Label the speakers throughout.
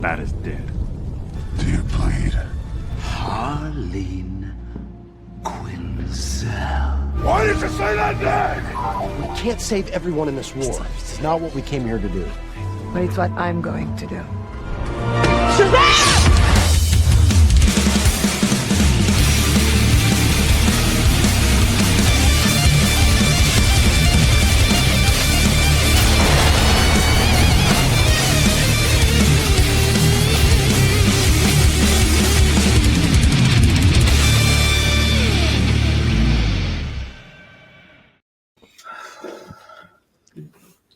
Speaker 1: That is dead.
Speaker 2: Dear blade.
Speaker 3: Harleen Quinzel.
Speaker 2: Why did you say that name?
Speaker 4: We can't save everyone in this war. It's not what we came here to do.
Speaker 5: But it's what I'm going to do.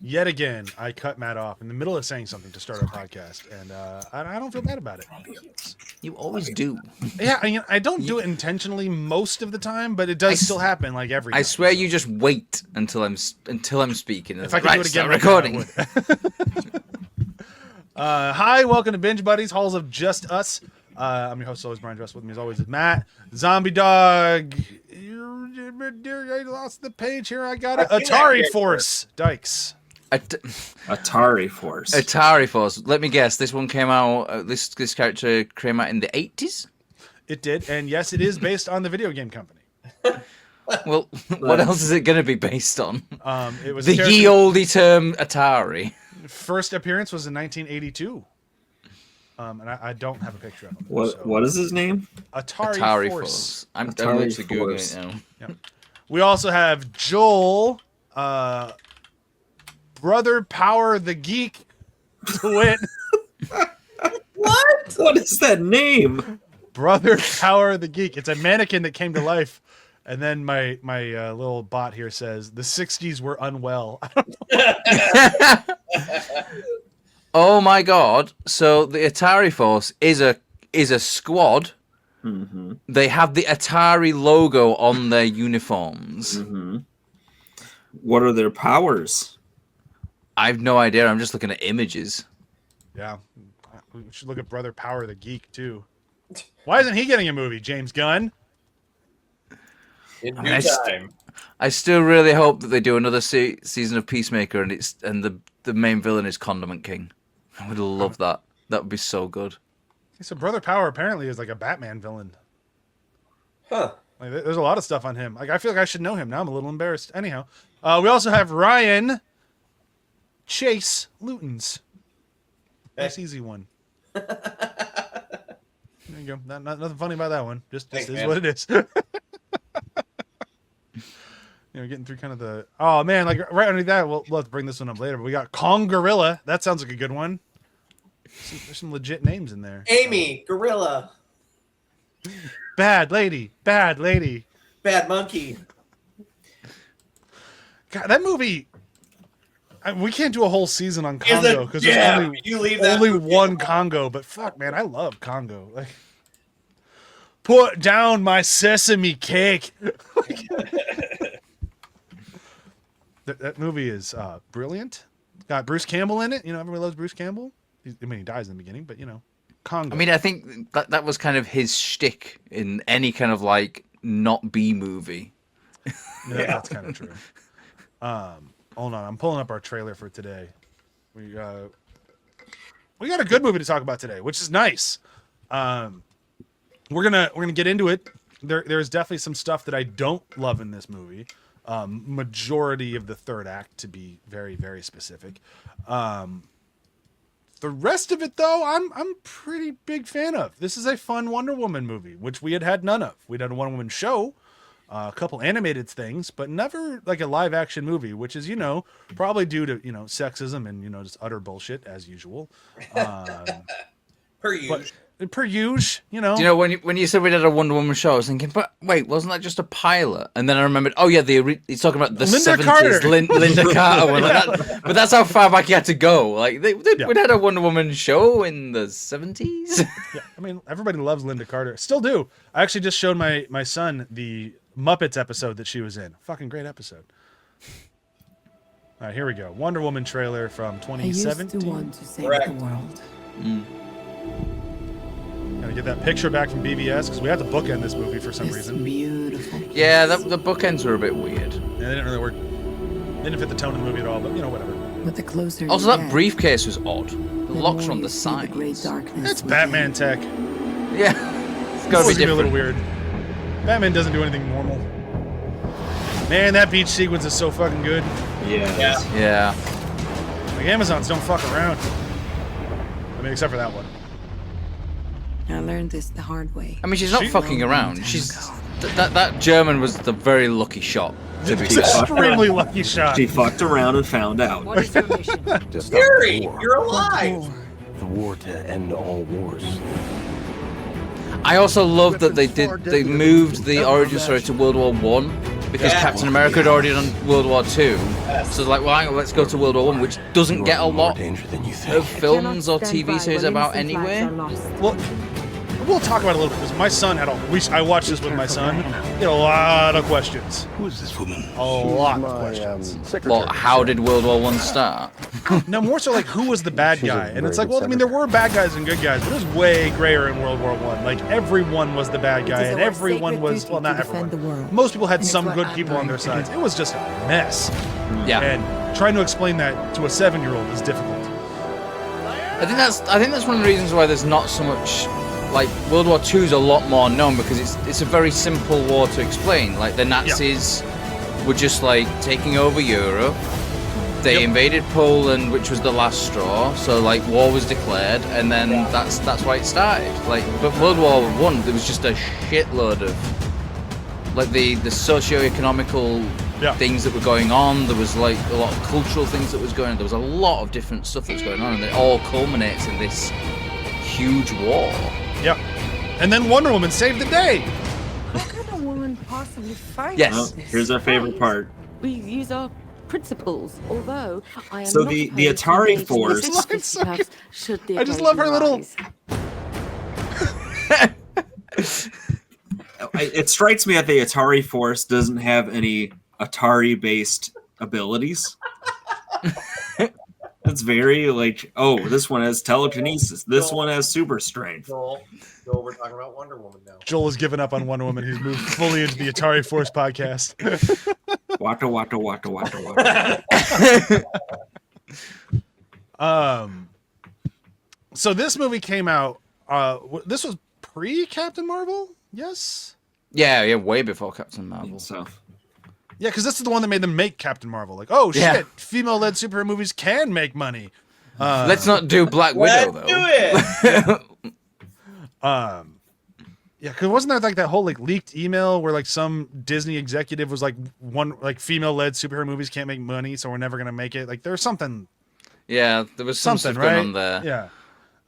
Speaker 6: Yet again, I cut Matt off in the middle of saying something to start our podcast, and I don't feel bad about it.
Speaker 7: You always do.
Speaker 6: Yeah, I don't do it intentionally most of the time, but it does still happen like every time.
Speaker 7: I swear you just wait until I'm speaking.
Speaker 6: If I could do it again,
Speaker 7: recording.
Speaker 6: Hi, welcome to Binge Buddies, Halls of Just Us. I'm your host, always Brian Dress. With me as always is Matt, Zombie Dog. I lost the page here. I got it. Atari Force, Dykes.
Speaker 8: Atari Force.
Speaker 7: Atari Force. Let me guess. This one came out. This character came out in the 80s.
Speaker 6: It did, and yes, it is based on the video game company.
Speaker 7: Well, what else is it going to be based on?
Speaker 6: It was
Speaker 7: the ye olde term Atari.
Speaker 6: First appearance was in 1982. And I don't have a picture of him.
Speaker 8: What is his name?
Speaker 6: Atari Force.
Speaker 7: I'm
Speaker 8: Atari
Speaker 7: literally
Speaker 8: Force.
Speaker 7: Googling it now.
Speaker 6: Yep. We also have Joel, Brother Power the Geek, to win.
Speaker 8: What? What is that name?
Speaker 6: Brother Power the Geek. It's a mannequin that came to life. And then my little bot here says the 60s were unwell. I don't know.
Speaker 7: Oh my god! So the Atari Force is a squad.
Speaker 8: Mm-hmm.
Speaker 7: They have the Atari logo on their uniforms.
Speaker 8: Mm-hmm. What are their powers?
Speaker 7: I have no idea. I'm just looking at images.
Speaker 6: Yeah, we should look at Brother Power the Geek too. Why isn't he getting a movie, James Gunn?
Speaker 9: In due time.
Speaker 7: I still really hope that they do another season of Peacemaker, and the main villain is Condiment King. I would love that. That would be so good.
Speaker 6: So Brother Power apparently is like a Batman villain.
Speaker 9: Huh.
Speaker 6: Like, there's a lot of stuff on him. Like, I feel like I should know him now. I'm a little embarrassed. Anyhow, we also have Ryan Chase Lutens. Nice easy one. There you go. Nothing funny about that one. Just
Speaker 9: Thanks,
Speaker 6: is
Speaker 9: man.
Speaker 6: what it is. Getting through kind of the... Oh, man, like right underneath that, we'll have to bring this one up later, but we got Kong Gorilla. That sounds like a good one. There's some legit names in there.
Speaker 9: Amy, Gorilla,
Speaker 6: Bad Lady.
Speaker 9: Bad Monkey.
Speaker 6: God, that movie... we can't do a whole season on Congo because there's only one Congo, but fuck, man, I love Congo. Like, put down my sesame cake. That movie is brilliant. Got Bruce Campbell in it. Everybody loves Bruce Campbell. He dies in the beginning, but Congo.
Speaker 7: I mean, I think that was kind of his shtick in any kind of like not B movie.
Speaker 6: Yeah, that's kind of true. Hold on, I'm pulling up our trailer for today. We got a good movie to talk about today, which is nice. We're gonna get into it. There's definitely some stuff that I don't love in this movie. Majority of the third act, to be very, very specific. The rest of it, though, I'm pretty big fan of. This is a fun Wonder Woman movie, which we had none of. We'd had a Wonder Woman show, a couple animated things, but never like a live action movie, which is, probably due to, sexism and, just utter bullshit as usual.
Speaker 9: Per usual.
Speaker 6: Per usual,
Speaker 7: when you said we did a Wonder Woman show, I was thinking, but wait, wasn't that just a pilot? And then I remembered, oh yeah, he's talking about the
Speaker 6: Linda
Speaker 7: 70s,
Speaker 6: Carter.
Speaker 7: Linda Carter one. Like that, but that's how far back you had to go. Like we had a Wonder Woman show in the 70s.
Speaker 6: Yeah, I mean, everybody loves Linda Carter. Still do. I actually just showed my son the Muppets episode that she was in. Fucking great episode. All right, here we go. Wonder Woman trailer from 2017.
Speaker 5: I used to want to save
Speaker 9: Correct.
Speaker 5: the world.
Speaker 6: Gotta get that picture back from BVS because we had to bookend this movie for some
Speaker 5: This
Speaker 6: reason.
Speaker 5: beautiful.
Speaker 7: Yeah, the bookends were a bit weird.
Speaker 6: Yeah, they didn't really work. They didn't fit the tone of the movie at all, but whatever.
Speaker 5: But the closer
Speaker 7: Also,
Speaker 5: you
Speaker 7: that
Speaker 5: get,
Speaker 7: briefcase was odd. It The locks are on the sides.
Speaker 6: It's Batman tech.
Speaker 7: Yeah. It's gotta be
Speaker 6: Always gonna be a little
Speaker 7: different.
Speaker 6: weird. Batman doesn't do anything normal. Man, that beach sequence is so fucking good.
Speaker 8: Yeah.
Speaker 7: Yeah.
Speaker 6: Like, Amazons don't fuck around. I mean, except for that one.
Speaker 5: I learned this the hard way.
Speaker 7: I mean, she's not
Speaker 6: She-
Speaker 7: fucking around. She's that German was the very lucky shot. To be
Speaker 6: It's
Speaker 7: fair.
Speaker 6: extremely lucky shot.
Speaker 8: She fucked around and found out.
Speaker 5: What is your mission?
Speaker 4: To stop
Speaker 9: Fury,
Speaker 4: the war.
Speaker 9: you're alive.
Speaker 4: The war to end all wars.
Speaker 7: I also love that they moved the origin story to World War One because
Speaker 9: Yeah.
Speaker 7: Captain America had already done World War Two. So like, well, hang on, let's go to World War One, which doesn't get a
Speaker 4: More
Speaker 7: lot
Speaker 4: danger than you
Speaker 7: of
Speaker 4: think.
Speaker 7: films or TV series about anyway.
Speaker 6: Well, we'll talk about it a little bit because my son had I watched this with my son. He had a lot of questions.
Speaker 2: Who is this woman?
Speaker 6: A lot of
Speaker 4: My
Speaker 6: questions.
Speaker 4: secretary.
Speaker 7: Well, how did World War One start?
Speaker 6: No, more so like who was the bad
Speaker 4: She's a
Speaker 6: guy, and
Speaker 4: very
Speaker 6: it's like,
Speaker 4: good
Speaker 6: well, I mean, there were bad guys and good guys, but it was way grayer in World War One. Like everyone was the bad guy, and everyone was not everyone. Most people had some good people on their sides. It was just a mess,
Speaker 7: Yeah,
Speaker 6: and trying to explain that to a 7-year-old is difficult.
Speaker 7: I think that's one of the reasons why there's not so much. Like World War II is a lot more known because it's a very simple war to explain. Like the Nazis were just like taking over Europe. They invaded Poland, which was the last straw. So like war was declared, and then that's why it started. Like, but World War One, there was just a shitload of like the socio-economical things that were going on. There was like a lot of cultural things that was going on. There was a lot of different stuff that was going on, and it all culminates in this huge war.
Speaker 6: Yep. And then Wonder Woman saved the day.
Speaker 1: How could a woman possibly fight?
Speaker 7: Yes.
Speaker 8: Well, here's our favorite part.
Speaker 1: We use our principles, although I am
Speaker 8: So
Speaker 1: not
Speaker 8: the
Speaker 1: opposed to
Speaker 8: Atari
Speaker 1: engaging
Speaker 8: Force-
Speaker 1: with fisticuffs should the
Speaker 6: I just love her
Speaker 1: occasion
Speaker 6: little-
Speaker 1: arise.
Speaker 8: It strikes me that the Atari Force doesn't have any Atari-based abilities. It's very like, oh, this one has telekinesis. This one has super strength.
Speaker 9: Joel, we're talking about Wonder Woman now.
Speaker 6: Joel has given up on Wonder Woman. He's moved fully into the Atari Force podcast.
Speaker 8: Waka waka waka waka waka.
Speaker 6: So this movie came out. This was pre-Captain Marvel. Yes.
Speaker 7: Yeah, way before Captain Marvel.
Speaker 8: So
Speaker 6: Yeah, because this is the one that made them make Captain Marvel. Like, oh shit,
Speaker 7: Yeah.
Speaker 6: female-led superhero movies can make money.
Speaker 7: Let's not do Black Widow
Speaker 9: Let's
Speaker 7: though.
Speaker 9: do it.
Speaker 6: Yeah, because wasn't there like that whole like leaked email where like some Disney executive was like female-led superhero movies can't make money, so we're never gonna make it. Like there's something
Speaker 7: Yeah, there was some
Speaker 6: something
Speaker 7: stuff going
Speaker 6: right
Speaker 7: on there.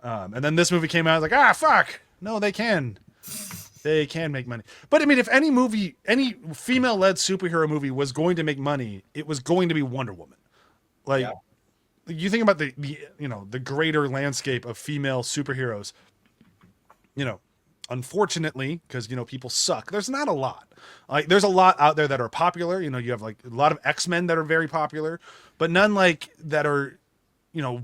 Speaker 6: Yeah. And then this movie came out. Like, ah, fuck. No, they can. They can make money. But I mean, if any female-led superhero movie was going to make money, it was going to be Wonder Woman. Like, you think about the greater landscape of female superheroes. Unfortunately, because people suck. There's not a lot. Like, there's a lot out there that are popular. You have like a lot of X-Men that are very popular, but none like that are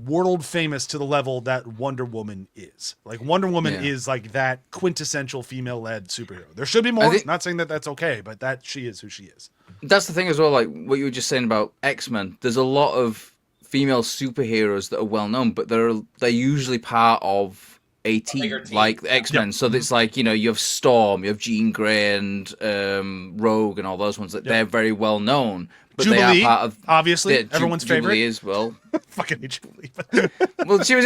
Speaker 6: world famous to the level that Wonder Woman is. Like Wonder Woman is like that quintessential female-led superhero. There should be more. Not saying that that's okay, but that she is who she is.
Speaker 7: That's the thing as well, like what you were just saying about X-Men. There's a lot of female superheroes that are well known, but they're usually part of a team, like the X-Men.
Speaker 6: Yep.
Speaker 7: So it's like, you have Storm, you have Jean Grey and Rogue and all those ones that they're very well known. But
Speaker 6: Jubilee,
Speaker 7: they are part of
Speaker 6: obviously everyone's favorite.
Speaker 7: Jubilee as well.
Speaker 6: Fucking hate Jubilee.
Speaker 7: Well, she was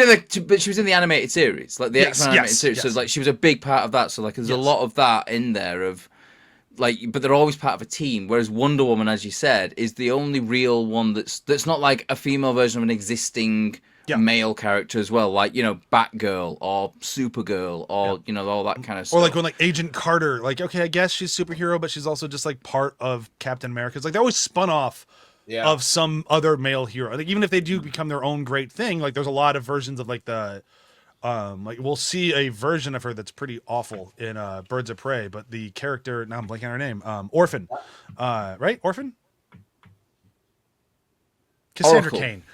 Speaker 7: in the animated series, like the X-Men animated series.
Speaker 6: Yes.
Speaker 7: So like she was a big part of that. So like there's a lot of that in there of like, but they're always part of a team. Whereas Wonder Woman, as you said, is the only real one that's not like a female version of an existing male character as well, like Batgirl or Supergirl or all that kind of stuff.
Speaker 6: Or like when like Agent Carter, like okay, I guess she's superhero, but she's also just like part of Captain America. It's like they always spun off of some other male hero. Like even if they do become their own great thing, like there's a lot of versions of like the like we'll see a version of her that's pretty awful in Birds of Prey, but the character, now I'm blanking on her name, Orphan, right? Orphan? Cassandra
Speaker 7: Oracle.
Speaker 6: Cain.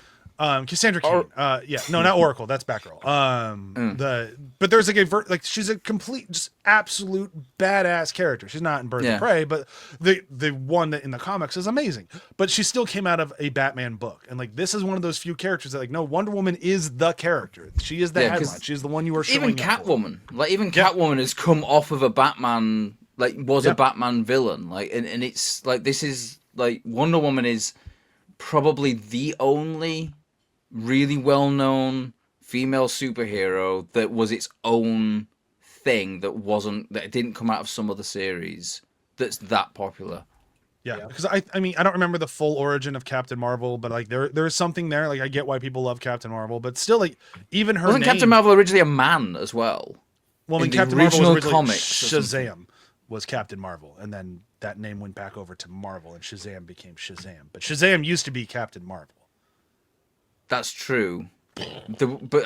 Speaker 6: Cassandra Cain. Yeah, no, not Oracle. That's Batgirl. But there's like she's a complete, just absolute badass character. She's not in Birds of Prey, but the one that in the comics is amazing. But she still came out of a Batman book, and like this is one of those few characters that like no, Wonder Woman is the character. She is the headline. She's the one you are showing.
Speaker 7: Even Catwoman, Catwoman has come off of a Batman, like was a Batman villain, like and it's like this is like Wonder Woman is probably the only really well-known female superhero that was its own thing that didn't come out of some other series that's that popular.
Speaker 6: Yeah, because I mean I don't remember the full origin of Captain Marvel, but like there's something there. Like I get why people love Captain Marvel, but still like even her
Speaker 7: wasn't
Speaker 6: name,
Speaker 7: Captain Marvel originally a man as well?
Speaker 6: Well, I mean Captain Marvel was originally comics, Shazam was Captain Marvel, and then that name went back over to Marvel, and Shazam became Shazam. But Shazam used to be Captain Marvel.
Speaker 7: That's true. I remember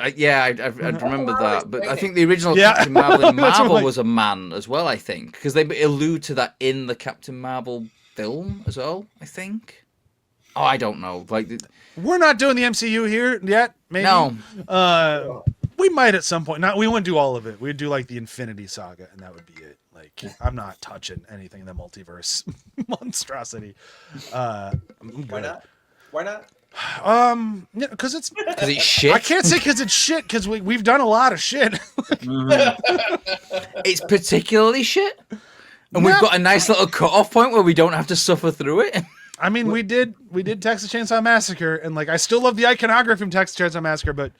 Speaker 7: that. But I think the original Captain Marvel in Marvel was a man as well, I think. Because they allude to that in the Captain Marvel film as well, I think. Oh, I don't know. Like,
Speaker 6: we're not doing the MCU here yet, maybe.
Speaker 7: No.
Speaker 6: We might at some point. We wouldn't do all of it. We'd do like the Infinity Saga, and that would be it. Like, I'm not touching anything in the multiverse monstrosity. I'm good.
Speaker 9: Why not? Why not?
Speaker 6: Yeah, because it's
Speaker 7: shit.
Speaker 6: I can't say because it's shit because we've done a lot of shit.
Speaker 7: It's particularly shit, and we've got a nice little cut-off point where we don't have to suffer through it.
Speaker 6: I mean, we did Texas Chainsaw Massacre, and like I still love the iconography from Texas Chainsaw Massacre, but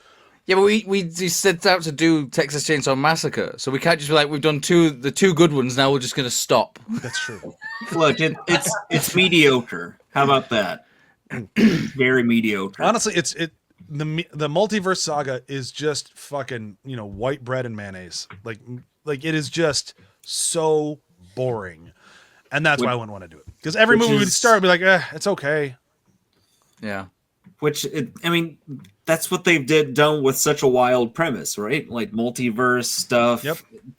Speaker 7: yeah, but we set out to do Texas Chainsaw Massacre, so we can't just be like we've done the two good ones. Now we're just gonna stop.
Speaker 6: That's true.
Speaker 8: Look, it's mediocre. How about that? Very mediocre.
Speaker 6: Honestly, the multiverse saga is just fucking white bread and mayonnaise. Like it is just so boring, and that's why I wouldn't want to do it. Because every movie would start be like, it's okay.
Speaker 7: Yeah.
Speaker 8: I mean, that's what they've done with such a wild premise, right? Like multiverse stuff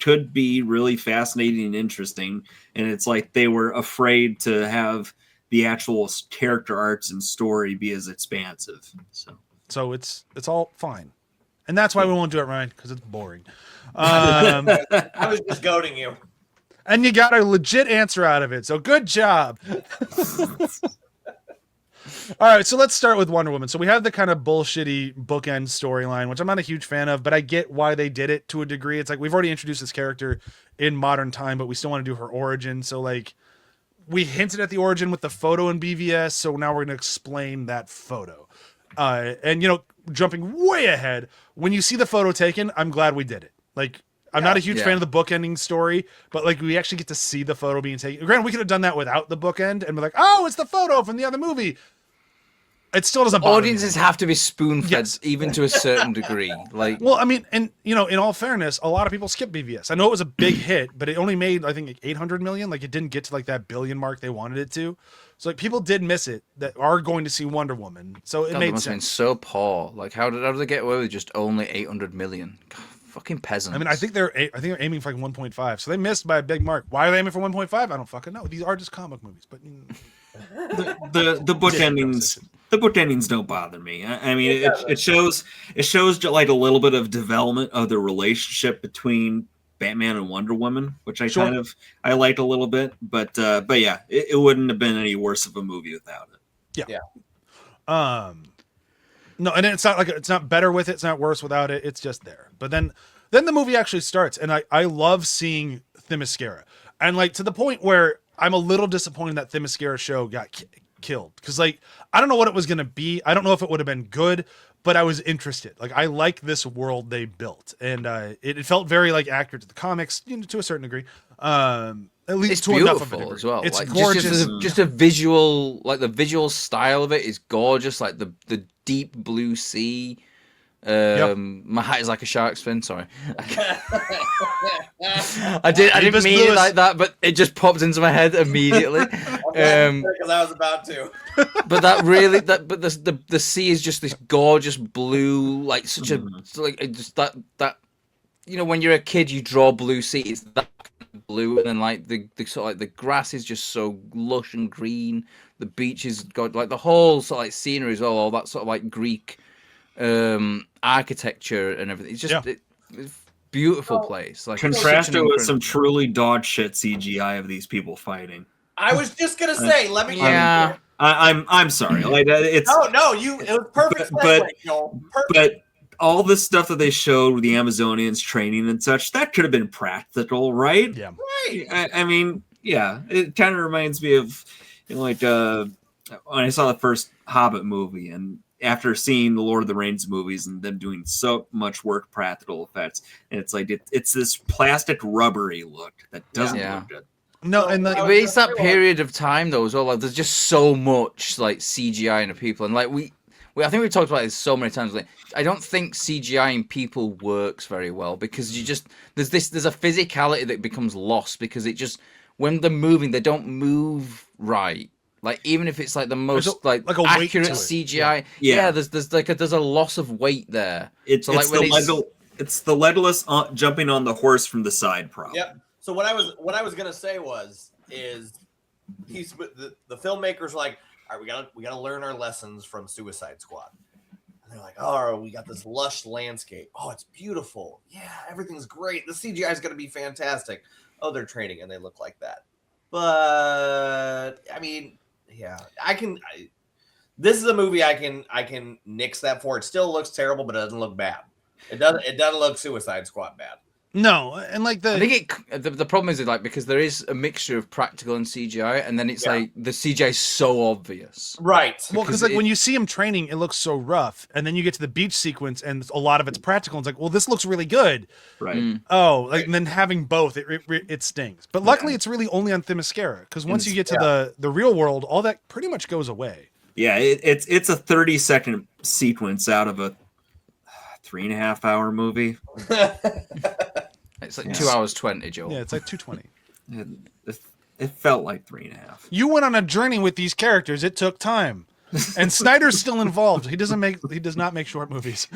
Speaker 8: could be really fascinating and interesting, and it's like they were afraid to have the actual character arcs and story be as expansive. So it's all fine, and that's why we won't do it, Ryan, because it's boring.
Speaker 9: I was just goading you,
Speaker 6: and you got a legit answer out of it. So good job. All right, so let's start with Wonder Woman. So we have the kind of bullshitty bookend storyline, which I'm not a huge fan of, but I get why they did it to a degree. It's like we've already introduced this character in modern time, but we still want to do her origin. So like we hinted at the origin with the photo in BVS, so now we're going to explain that photo. And jumping way ahead, when you see the photo taken, I'm glad we did it. Like I'm not a huge fan of the bookending story, but like we actually get to see the photo being taken. Granted, we could have done that without the bookend and be like, oh, it's the photo from the other movie. It still doesn't bother
Speaker 7: audiences
Speaker 6: me.
Speaker 7: have to be spoon-fed, even to a certain degree. Like,
Speaker 6: well, I mean, and in all fairness, a lot of people skip BVS. I know it was a big hit, but it only made I think like 800 million. Like it didn't get to like that billion mark they wanted it to. So like people did miss it that are going to see Wonder Woman. So it made sense.
Speaker 7: Been so poor. Like how did they get away with just only 800 million? God, fucking peasants.
Speaker 6: I mean, I think they're aiming for like 1.5. So they missed by a big mark. Why are they aiming for 1.5? I don't fucking know. These are just comic movies, but
Speaker 8: the bookendings. The bookendings don't bother me. I mean, it shows like a little bit of development of the relationship between Batman and Wonder Woman, which I I liked a little bit. But yeah, it wouldn't have been any worse of a movie without it.
Speaker 6: Yeah. No, and it's not better with it. It's not worse without it. It's just there. But then the movie actually starts, and I love seeing Themyscira, and like to the point where I'm a little disappointed that Themyscira show got killed because like I don't know what it was gonna be. I don't know if it would have been good, but I was interested. Like I like this world they built, and it felt very like accurate to the comics, to a certain degree. At least
Speaker 7: it's
Speaker 6: to enough of a degree
Speaker 7: as well.
Speaker 6: It's
Speaker 7: like,
Speaker 6: gorgeous.
Speaker 7: Just a visual, like the visual style of it is gorgeous. Like the deep blue sea. My hat is like a shark's fin. Sorry, I didn't mean it like that, but it just popped into my head immediately.
Speaker 9: Because I was about to.
Speaker 7: But that really, but the sea is just this gorgeous blue, like such a like just that when you're a kid you draw blue sea. It's that kind of blue, and then like the sort of like the grass is just so lush and green. The beach is got like the whole sort of like scenery as well, all that sort of like Greek architecture and everything. It's just it's beautiful place. Like
Speaker 8: Contrast it with some truly dog shit CGI of these people fighting.
Speaker 9: I was just gonna say, let me.
Speaker 7: Yeah.
Speaker 8: I'm sorry. Like it's
Speaker 9: no, it was perfect.
Speaker 8: But
Speaker 9: Perfect.
Speaker 8: but all the stuff that they showed with the Amazonians training and such, that could have been practical, right?
Speaker 6: Yeah.
Speaker 8: Right. I mean, yeah, it kind of reminds me of like when I saw the first Hobbit movie, and after seeing the Lord of the Rings movies and them doing so much work practical effects, and it's like it's this plastic rubbery look that doesn't look good.
Speaker 6: No, and
Speaker 7: but it's that period of time though as well. Like, there's just so much like CGI in the people, and like I think we talked about this so many times. Like, I don't think CGI in people works very well because there's a physicality that becomes lost because it just when they're moving they don't move right. Like even if it's like the most like a accurate CGI, there's a loss of weight there.
Speaker 8: It's the legless jumping on the horse from the side prop.
Speaker 9: Yep. So what I was gonna say is the filmmakers like, all right, we gotta learn our lessons from Suicide Squad. And they're like, oh, we got this lush landscape. Oh, it's beautiful. Yeah, everything's great. The CGI is gonna be fantastic. Oh, they're training and they look like that. But I mean, yeah, this is a movie I can nix that for. It still looks terrible, but it doesn't look bad. It doesn't look Suicide Squad bad.
Speaker 6: No, and like
Speaker 7: I think the problem is like because there is a mixture of practical and CGI, and then it's like the CGI is so obvious,
Speaker 9: right?
Speaker 6: Well, because like when you see him training, it looks so rough, and then you get to the beach sequence, and a lot of it's practical. And it's like, well, this looks really good,
Speaker 8: right?
Speaker 6: Oh, like and then having both, it stings. But luckily, it's really only on Themyscira because once you get to the real world, all that pretty much goes away.
Speaker 8: Yeah, it's a 30-second sequence out of a 3.5 hour movie.
Speaker 7: It's like 2 hours 20, Joel.
Speaker 6: Yeah, it's like 2:20.
Speaker 8: It felt like 3.5.
Speaker 6: You went on a journey with these characters. It took time, and Snyder's still involved. He does not make short movies.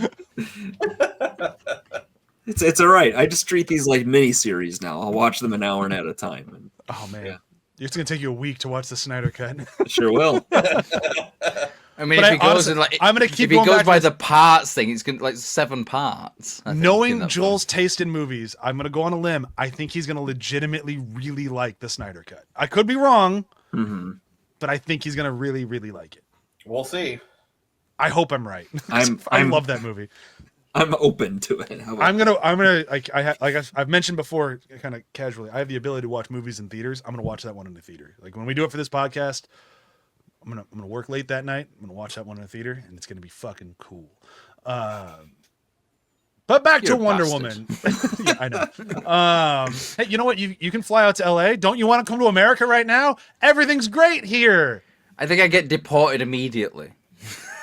Speaker 8: It's all right. I just treat these like mini series now. I'll watch them an hour at a time. And,
Speaker 6: oh man, it's gonna take you a week to watch the Snyder cut.
Speaker 8: Sure will.
Speaker 7: I mean, if he goes and like,
Speaker 6: I'm gonna keep.
Speaker 7: If he goes by the parts thing, it's gonna like 7 parts.
Speaker 6: Knowing Joel's taste in movies, I'm gonna go on a limb. I think he's gonna legitimately really like the Snyder cut. I could be wrong, but I think he's gonna really, really like it.
Speaker 9: We'll see.
Speaker 6: I hope I'm right. I love that movie.
Speaker 8: I'm open to it.
Speaker 6: I'm gonna like I've mentioned before, kind of casually. I have the ability to watch movies in theaters. I'm gonna watch that one in the theater. Like when we do it for this podcast. I'm gonna work late that night. I'm gonna watch that one in the theater, and it's gonna be fucking cool. But back to Wonder Woman. Yeah, I know. Hey, you know what? You can fly out to LA. Don't you want to come to America right now? Everything's great here.
Speaker 7: I think I get deported immediately.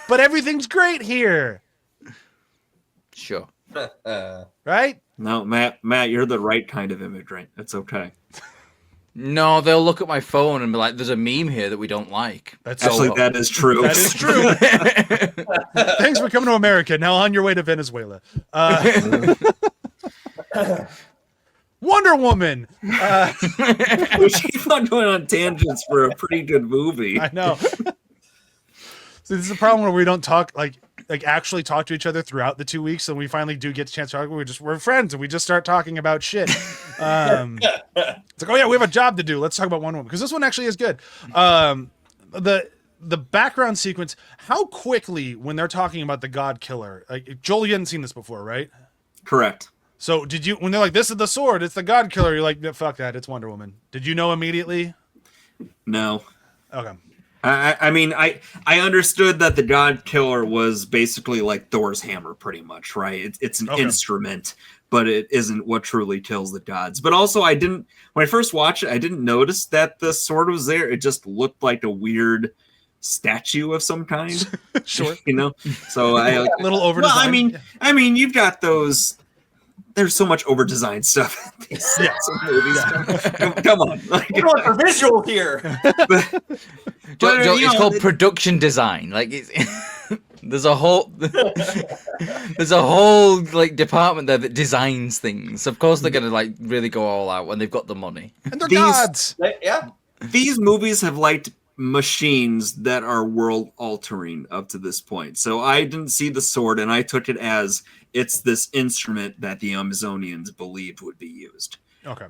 Speaker 6: But everything's great here.
Speaker 7: Sure.
Speaker 6: Right?
Speaker 8: No, Matt, you're the right kind of immigrant. It's okay.
Speaker 7: No, they'll look at my phone and be like, "There's a meme here that we don't like."
Speaker 8: That is true.
Speaker 6: That is true. Thanks for coming to America. Now on your way to Venezuela. Wonder Woman.
Speaker 8: We keep on going on tangents for a pretty good movie.
Speaker 6: I know. So this is a problem where we don't talk like actually talk to each other throughout the 2 weeks. So we finally do get a chance to talk. We're friends and we just start talking about shit. It's like, oh yeah, we have a job to do. Let's talk about Wonder Woman because this one actually is good. The background sequence, how quickly when they're talking about the God Killer, like Joel, you hadn't seen this before, right?
Speaker 8: Correct.
Speaker 6: So did you, when they're like, this is the sword, it's the God Killer, you're like, fuck that, it's Wonder Woman. Did you know immediately?
Speaker 8: No.
Speaker 6: Okay.
Speaker 8: I mean, I understood that the God Killer was basically like Thor's hammer, pretty much, right? It's an instrument, but it isn't what truly kills the gods. But also, when I first watched it, I didn't notice that the sword was there. It just looked like a weird statue of some kind.
Speaker 6: Sure.
Speaker 8: You know? So a
Speaker 6: little over.
Speaker 8: Well, I mean, you've got those. There's so much over-designed stuff in these movies. Yeah. Come on.
Speaker 9: We're going for visual here.
Speaker 7: It's called production design. Like there's a whole like department there that designs things. Of course they're gonna like really go all out when they've got the money.
Speaker 6: And they're gods.
Speaker 9: Yeah.
Speaker 8: These movies have machines that are world altering up to this point. So I didn't see the sword, and I took it as it's this instrument that the Amazonians believed would be used.
Speaker 6: Okay.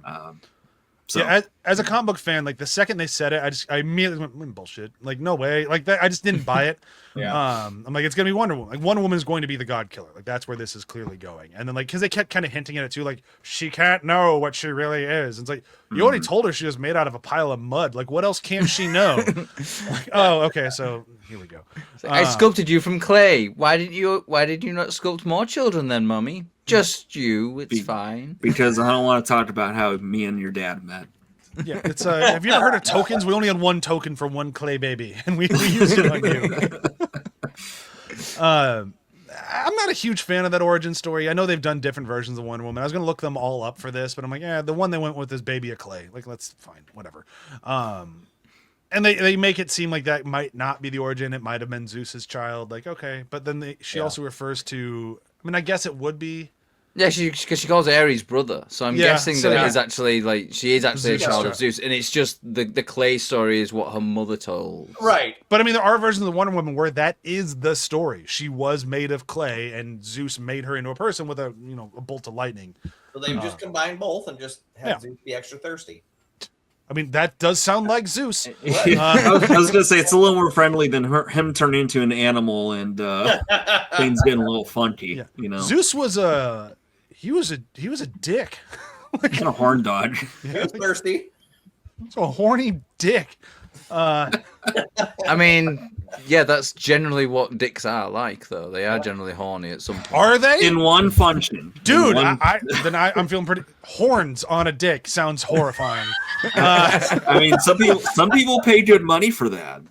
Speaker 8: So
Speaker 6: Yeah, as a comic book fan, like the second they said it, I immediately went, bullshit. Like, no way. Like that, I just didn't buy it. I'm like, it's gonna be Wonder Woman. Like, Wonder Woman is going to be the God Killer. Like, that's where this is clearly going. And then, like, because they kept kind of hinting at it too, like she can't know what she really is. And it's like you already told her she was made out of a pile of mud. Like, what else can't she know? Like, oh, okay, so here we go.
Speaker 7: I sculpted you from clay. Why did you not sculpt more children then, Mummy? Just you. It's fine.
Speaker 8: Because I don't want to talk about how me and your dad met.
Speaker 6: Yeah, it's have you ever heard of tokens? We only had one token for one clay baby, and we used it on you. I'm not a huge fan of that origin story. I know they've done different versions of Wonder Woman. I was gonna look them all up for this, but I'm like, yeah, the one they went with is Baby of Clay. Like, let's fine, whatever. And they make it seem like that might not be the origin. It might have been Zeus's child. Like, okay, but then she also refers to. I mean, I guess it would be.
Speaker 7: Yeah, because she calls Ares brother, so I'm guessing that it is actually like she is actually a child of Zeus, and it's just the clay story is what her mother told.
Speaker 9: Right.
Speaker 6: But I mean, there are versions of the Wonder Woman where that is the story. She was made of clay, and Zeus made her into a person with a bolt of lightning.
Speaker 9: So they've just combined both and just had Zeus be extra thirsty.
Speaker 6: I mean, that does sound like Zeus.
Speaker 8: I was going to say it's a little more friendly than him turning into an animal and things getting a little funky.
Speaker 6: Yeah. Zeus was a dick.
Speaker 8: Like a horn dog.
Speaker 9: He was thirsty.
Speaker 6: He's a horny dick.
Speaker 7: I mean, yeah, that's generally what dicks are like, though. They are generally horny at some point.
Speaker 6: Are they?
Speaker 8: In one function.
Speaker 6: Dude, I'm feeling pretty... Horns on a dick sounds horrifying.
Speaker 8: I mean, some people pay good money for that.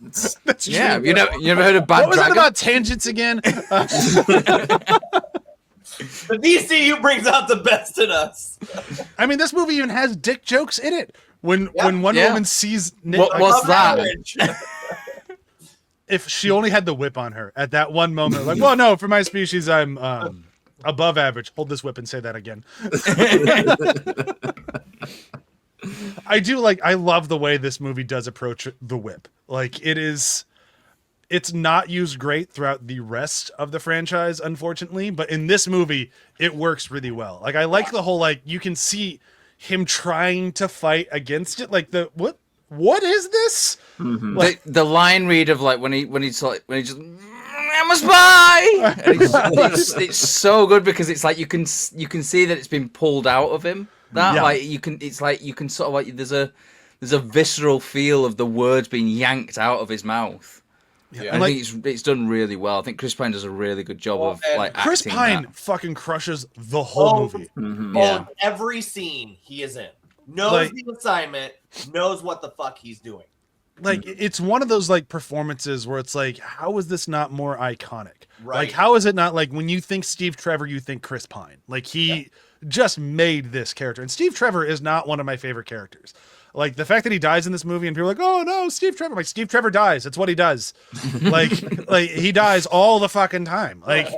Speaker 6: That's true.
Speaker 7: Yeah, you never heard of Bad
Speaker 6: What was
Speaker 7: Dragon?
Speaker 6: it about tangents again?
Speaker 9: The DCU brings out the best in us.
Speaker 6: I mean, this movie even has dick jokes in it. When Wonder Woman sees Nick,
Speaker 7: what's that?
Speaker 6: If she only had the whip on her at that one moment, like, well, no, for my species, I'm above average. Hold this whip and say that again. I love the way this movie does approach the whip. Like, it's not used great throughout the rest of the franchise, unfortunately, but in this movie, it works really well. Like, I like the whole, like, you can see him trying to fight against it. Like, what is this?
Speaker 7: Mm-hmm. Like, the line read of, like, when he just, I'm a spy! It's so good because it's like you can see that it's been pulled out of him. You can sort of like there's a visceral feel of the words being yanked out of his mouth. Yeah. And I think it's done really well. I think Chris Pine does a really good job of like acting.
Speaker 6: Chris Pine fucking crushes the whole movie.
Speaker 9: Mm-hmm. Yeah. Every scene he is in. Knows the assignment, knows what the fuck he's doing.
Speaker 6: Like, it's one of those like performances where it's like, how is this not more iconic?
Speaker 9: Right.
Speaker 6: Like, how is it not like when you think Steve Trevor, you think Chris Pine? Like, he just made this character. And Steve Trevor is not one of my favorite characters. Like, the fact that he dies in this movie and people are like, oh no, Steve Trevor. Like, Steve Trevor dies. It's what he does. like he dies all the fucking time. Like,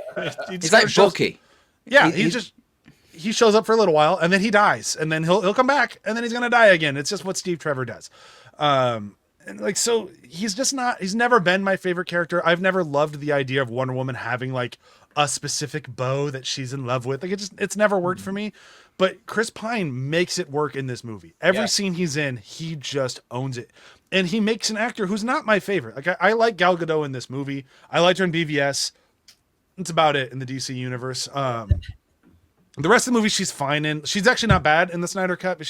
Speaker 7: he's like Bucky.
Speaker 6: Yeah, he shows up for a little while and then he dies and then he'll come back and then he's gonna die again. It's just what Steve Trevor does. And like, so he's never been my favorite character. I've never loved the idea of Wonder Woman having like a specific beau that she's in love with. Like, it's never worked for me. But Chris Pine makes it work in this movie. Every scene he's in, he just owns it. And he makes an actor who's not my favorite. Like, I like Gal Gadot in this movie. I liked her in BVS. That's about it in the DC universe. The rest of the movie she's fine in. She's actually not bad in the Snyder Cut, but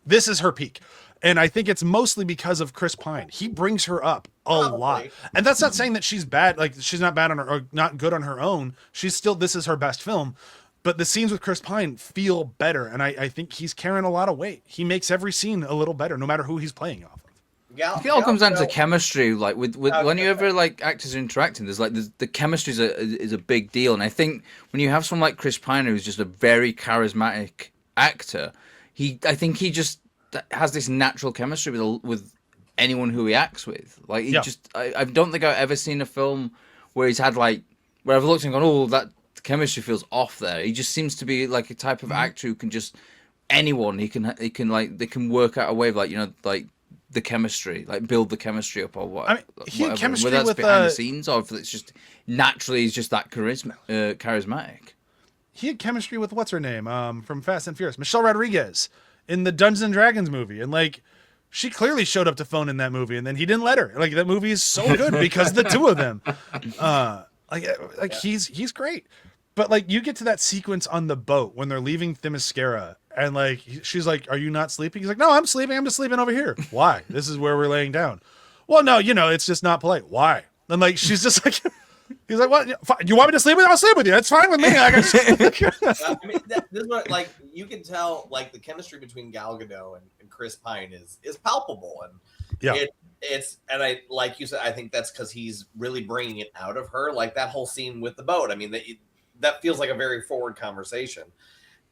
Speaker 6: this is her peak. And I think it's mostly because of Chris Pine. He brings her up a lot. And that's not saying that she's bad. Like, she's not bad on her, or not good on her own. This is her best film. But the scenes with Chris Pine feel better. And I think he's carrying a lot of weight. He makes every scene a little better, no matter who he's playing off of.
Speaker 7: I think it all comes down to chemistry. Like, with when you ever like actors are interacting, there's the chemistry is a big deal. And I think when you have someone like Chris Pine, who's just a very charismatic actor, I think he just has this natural chemistry with anyone who he acts with. Like, I don't think I've ever seen a film where he's had like, where I've looked and gone, oh, that chemistry feels off there. He just seems to be like a type of actor who can just, anyone, they can work out a way of, like, like the chemistry, like build the chemistry up or what.
Speaker 6: I mean, he had chemistry
Speaker 7: whether that's
Speaker 6: with
Speaker 7: behind the scenes or if it's just naturally he's just that charismatic.
Speaker 6: He had chemistry with what's her name from Fast and Furious, Michelle Rodriguez, in the Dungeons and Dragons movie, and like she clearly showed up to phone in that movie, and then he didn't let her. Like that movie is so good because of the two of them. Like he's great. But like you get to that sequence on the boat when they're leaving Themyscira, and like she's like, "Are you not sleeping?" He's like, "No, I'm sleeping. I'm just sleeping over here." Why? This is where we're laying down. Well, no, it's just not polite. Why? And like she's just like, he's like, "What? You want me to sleep with you? I'll sleep with you. That's fine with me." I mean,
Speaker 9: this is what like you can tell like the chemistry between Gal Gadot and Chris Pine is palpable, and
Speaker 6: yeah.
Speaker 9: It's and I like you said, I think that's because he's really bringing it out of her. Like that whole scene with the boat. I mean, that feels like a very forward conversation.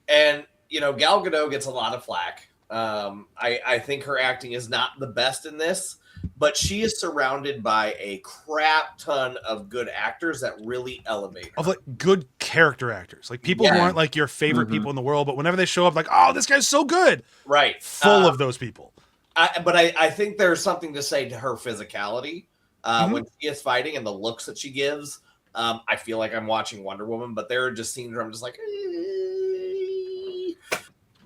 Speaker 9: And, Gal Gadot gets a lot of flack. I think her acting is not the best in this, but she is surrounded by a crap ton of good actors that really elevate her.
Speaker 6: Of like good character actors, like people who aren't like your favorite people in the world, but whenever they show up, like, oh, this guy's so good.
Speaker 9: Right.
Speaker 6: Full of those people.
Speaker 9: But I think there's something to say to her physicality when she is fighting and the looks that she gives. I feel like I'm watching Wonder Woman, but there are just scenes where I'm just like,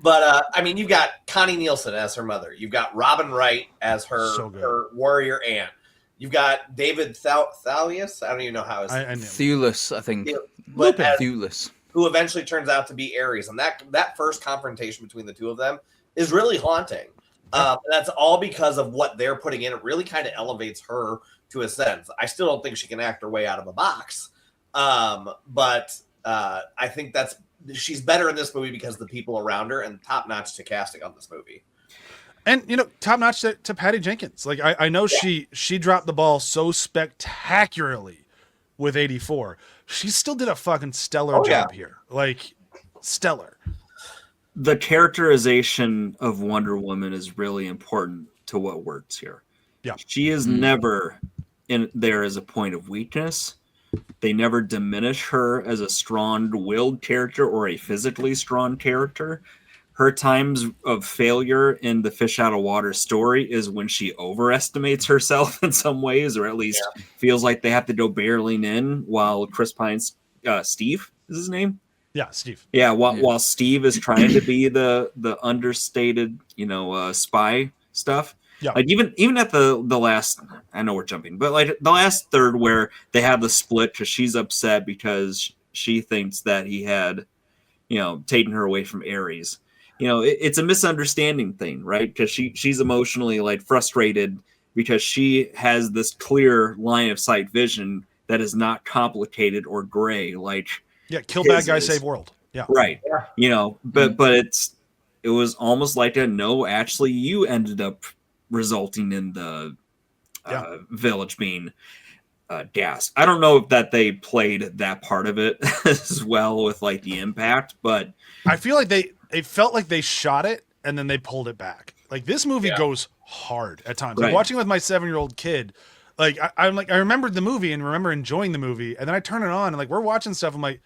Speaker 9: But I mean, you've got Connie Nielsen as her mother. You've got Robin Wright as her warrior aunt. You've got David Thewlis. I don't even know how his
Speaker 7: Thewlis, I think.
Speaker 9: Thewlis, who eventually turns out to be Ares, and that first confrontation between the two of them is really haunting. That's all because of what they're putting in. It really kind of elevates her to a sense. I still don't think she can act her way out of a box. But I think she's better in this movie because of the people around her and top notch to casting on this movie.
Speaker 6: And, top notch to Patty Jenkins. Like, I know she dropped the ball so spectacularly with 84. She still did a fucking stellar job here. Like, stellar.
Speaker 8: The characterization of Wonder Woman is really important to what works here.
Speaker 6: Yeah.
Speaker 8: She is never in there as a point of weakness. They never diminish her as a strong-willed character or a physically strong character. Her times of failure in the fish out of water story is when she overestimates herself in some ways, or at least feels like they have to go barreling in while Chris Pine's Steve is his name.
Speaker 6: Yeah, Steve.
Speaker 8: Yeah, while Steve is trying to be the understated, spy stuff.
Speaker 6: Yeah.
Speaker 8: Like even at the last, I know we're jumping, but like the last third where they have the split because she's upset because she thinks that he had, taken her away from Ares. It's a misunderstanding thing, right? Because she's emotionally like frustrated because she has this clear line of sight vision that is not complicated or gray. Like,
Speaker 6: kill bad guy, save world. Yeah.
Speaker 8: Right. Yeah. But it was almost like actually you ended up resulting in the village being gassed. I don't know if that they played that part of it as well with like the impact, but
Speaker 6: I feel like it felt like they shot it and then they pulled it back. Like this movie goes hard at times.
Speaker 8: Right.
Speaker 6: Like watching with my 7-year-old kid, like I'm like I remembered the movie and remember enjoying the movie, and then I turn it on and like we're watching stuff. I'm like,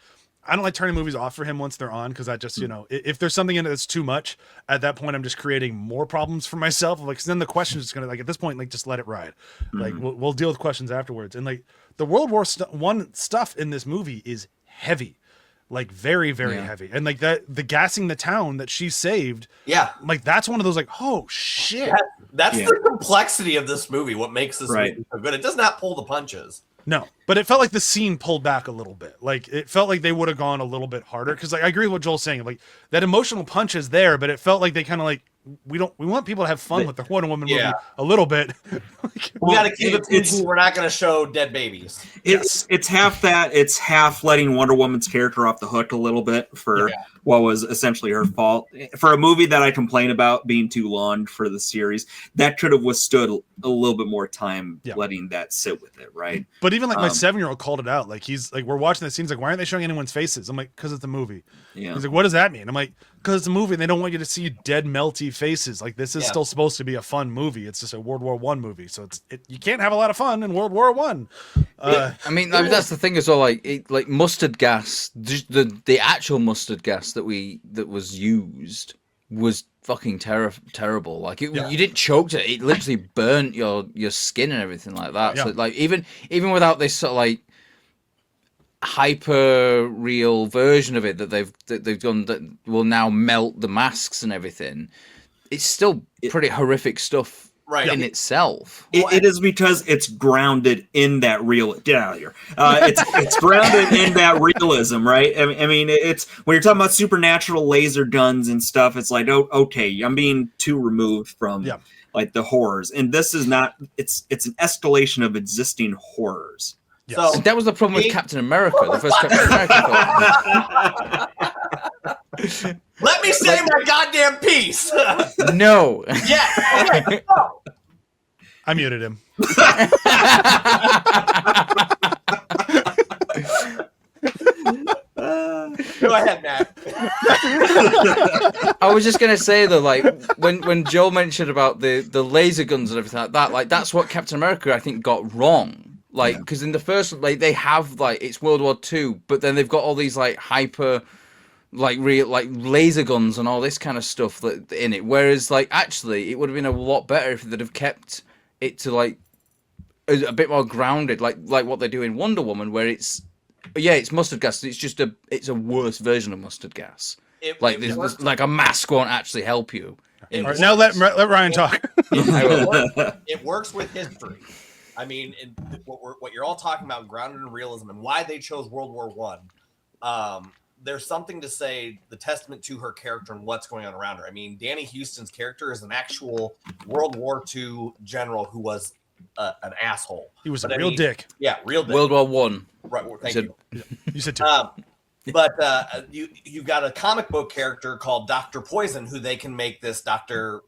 Speaker 6: I don't like turning movies off for him once they're on because I just if there's something in it that's too much, at that point I'm just creating more problems for myself. Like, 'cause then the question is gonna like at this point like just let it ride. Like we'll deal with questions afterwards. And like the World War I stuff in this movie is heavy. Like very, very heavy. And like the gassing the town that she saved.
Speaker 9: Yeah.
Speaker 6: Like that's one of those like, oh shit.
Speaker 9: That's the complexity of this movie. What makes this movie so good. It does not pull the punches.
Speaker 6: No, but it felt like the scene pulled back a little bit. Like it felt like they would have gone a little bit harder. Cause like I agree with what Joel's saying. Like that emotional punch is there, but it felt like they kind of like, we want people to have fun with the Wonder Woman movie a little bit.
Speaker 9: We got to keep it PG. We're not going to show dead babies.
Speaker 8: It's half that. It's half letting Wonder Woman's character off the hook a little bit for what was essentially her fault. For a movie that I complain about being too long for the series, that could have withstood a little bit more time letting that sit with it, right?
Speaker 6: But even like my 7-year-old called it out. Like he's like, we're watching the scenes. Like, why aren't they showing anyone's faces? I'm like, because it's a movie.
Speaker 8: Yeah.
Speaker 6: He's like, what does that mean? I'm like, because it's a movie and they don't want you to see dead melty faces. Like this is still supposed to be a fun movie. It's just a World War I movie, so you can't have a lot of fun in World War I.
Speaker 7: I mean that's the thing as well. Like mustard gas, the actual mustard gas that was used was fucking terrible. Like you didn't choke to it; it literally burnt your skin and everything like that.
Speaker 6: Yeah.
Speaker 7: So like even without this sort of like hyper real version of it that they've done that will now melt the masks and everything, it's still pretty horrific stuff.
Speaker 9: Right.
Speaker 7: In itself,
Speaker 8: it is because it's grounded in that real. Get out of here! It's grounded in that realism, right? I mean, it's when you're talking about supernatural laser guns and stuff. It's like, oh, okay, I'm being too removed from like the horrors, and this is not. It's an escalation of existing horrors.
Speaker 6: Yes.
Speaker 9: So
Speaker 7: that was the problem with Captain America, the first Captain America film.
Speaker 9: let me say my goddamn piece.
Speaker 7: No.
Speaker 9: Yeah. Okay. No.
Speaker 6: I muted him.
Speaker 9: Go ahead, Matt.
Speaker 7: I was just gonna say though, like when Joel mentioned about the laser guns and everything like that, like that's what Captain America I think got wrong. Like because in the first, like they have like it's World War II, but then they've got all these like hyper, like real like laser guns and all this kind of stuff that in it. Whereas like actually, it would have been a lot better if they'd have kept it to like a bit more grounded, like what they do in Wonder Woman, where it's mustard gas. It's just it's a worse version of mustard gas. There's like a mask won't actually help you.
Speaker 6: All right, now let Ryan talk.
Speaker 9: It works with history. I mean, what you're all talking about, grounded in realism, and why they chose World War One. There's something to say, the testament to her character and what's going on around her. I mean, Danny Houston's character is an actual World War II general who was an asshole.
Speaker 6: He was real dick.
Speaker 9: Yeah, real dick.
Speaker 7: World War One.
Speaker 9: Right. Thank you.
Speaker 6: You said two.
Speaker 9: But you've got a comic book character called Dr. Poison, who they can make this doctor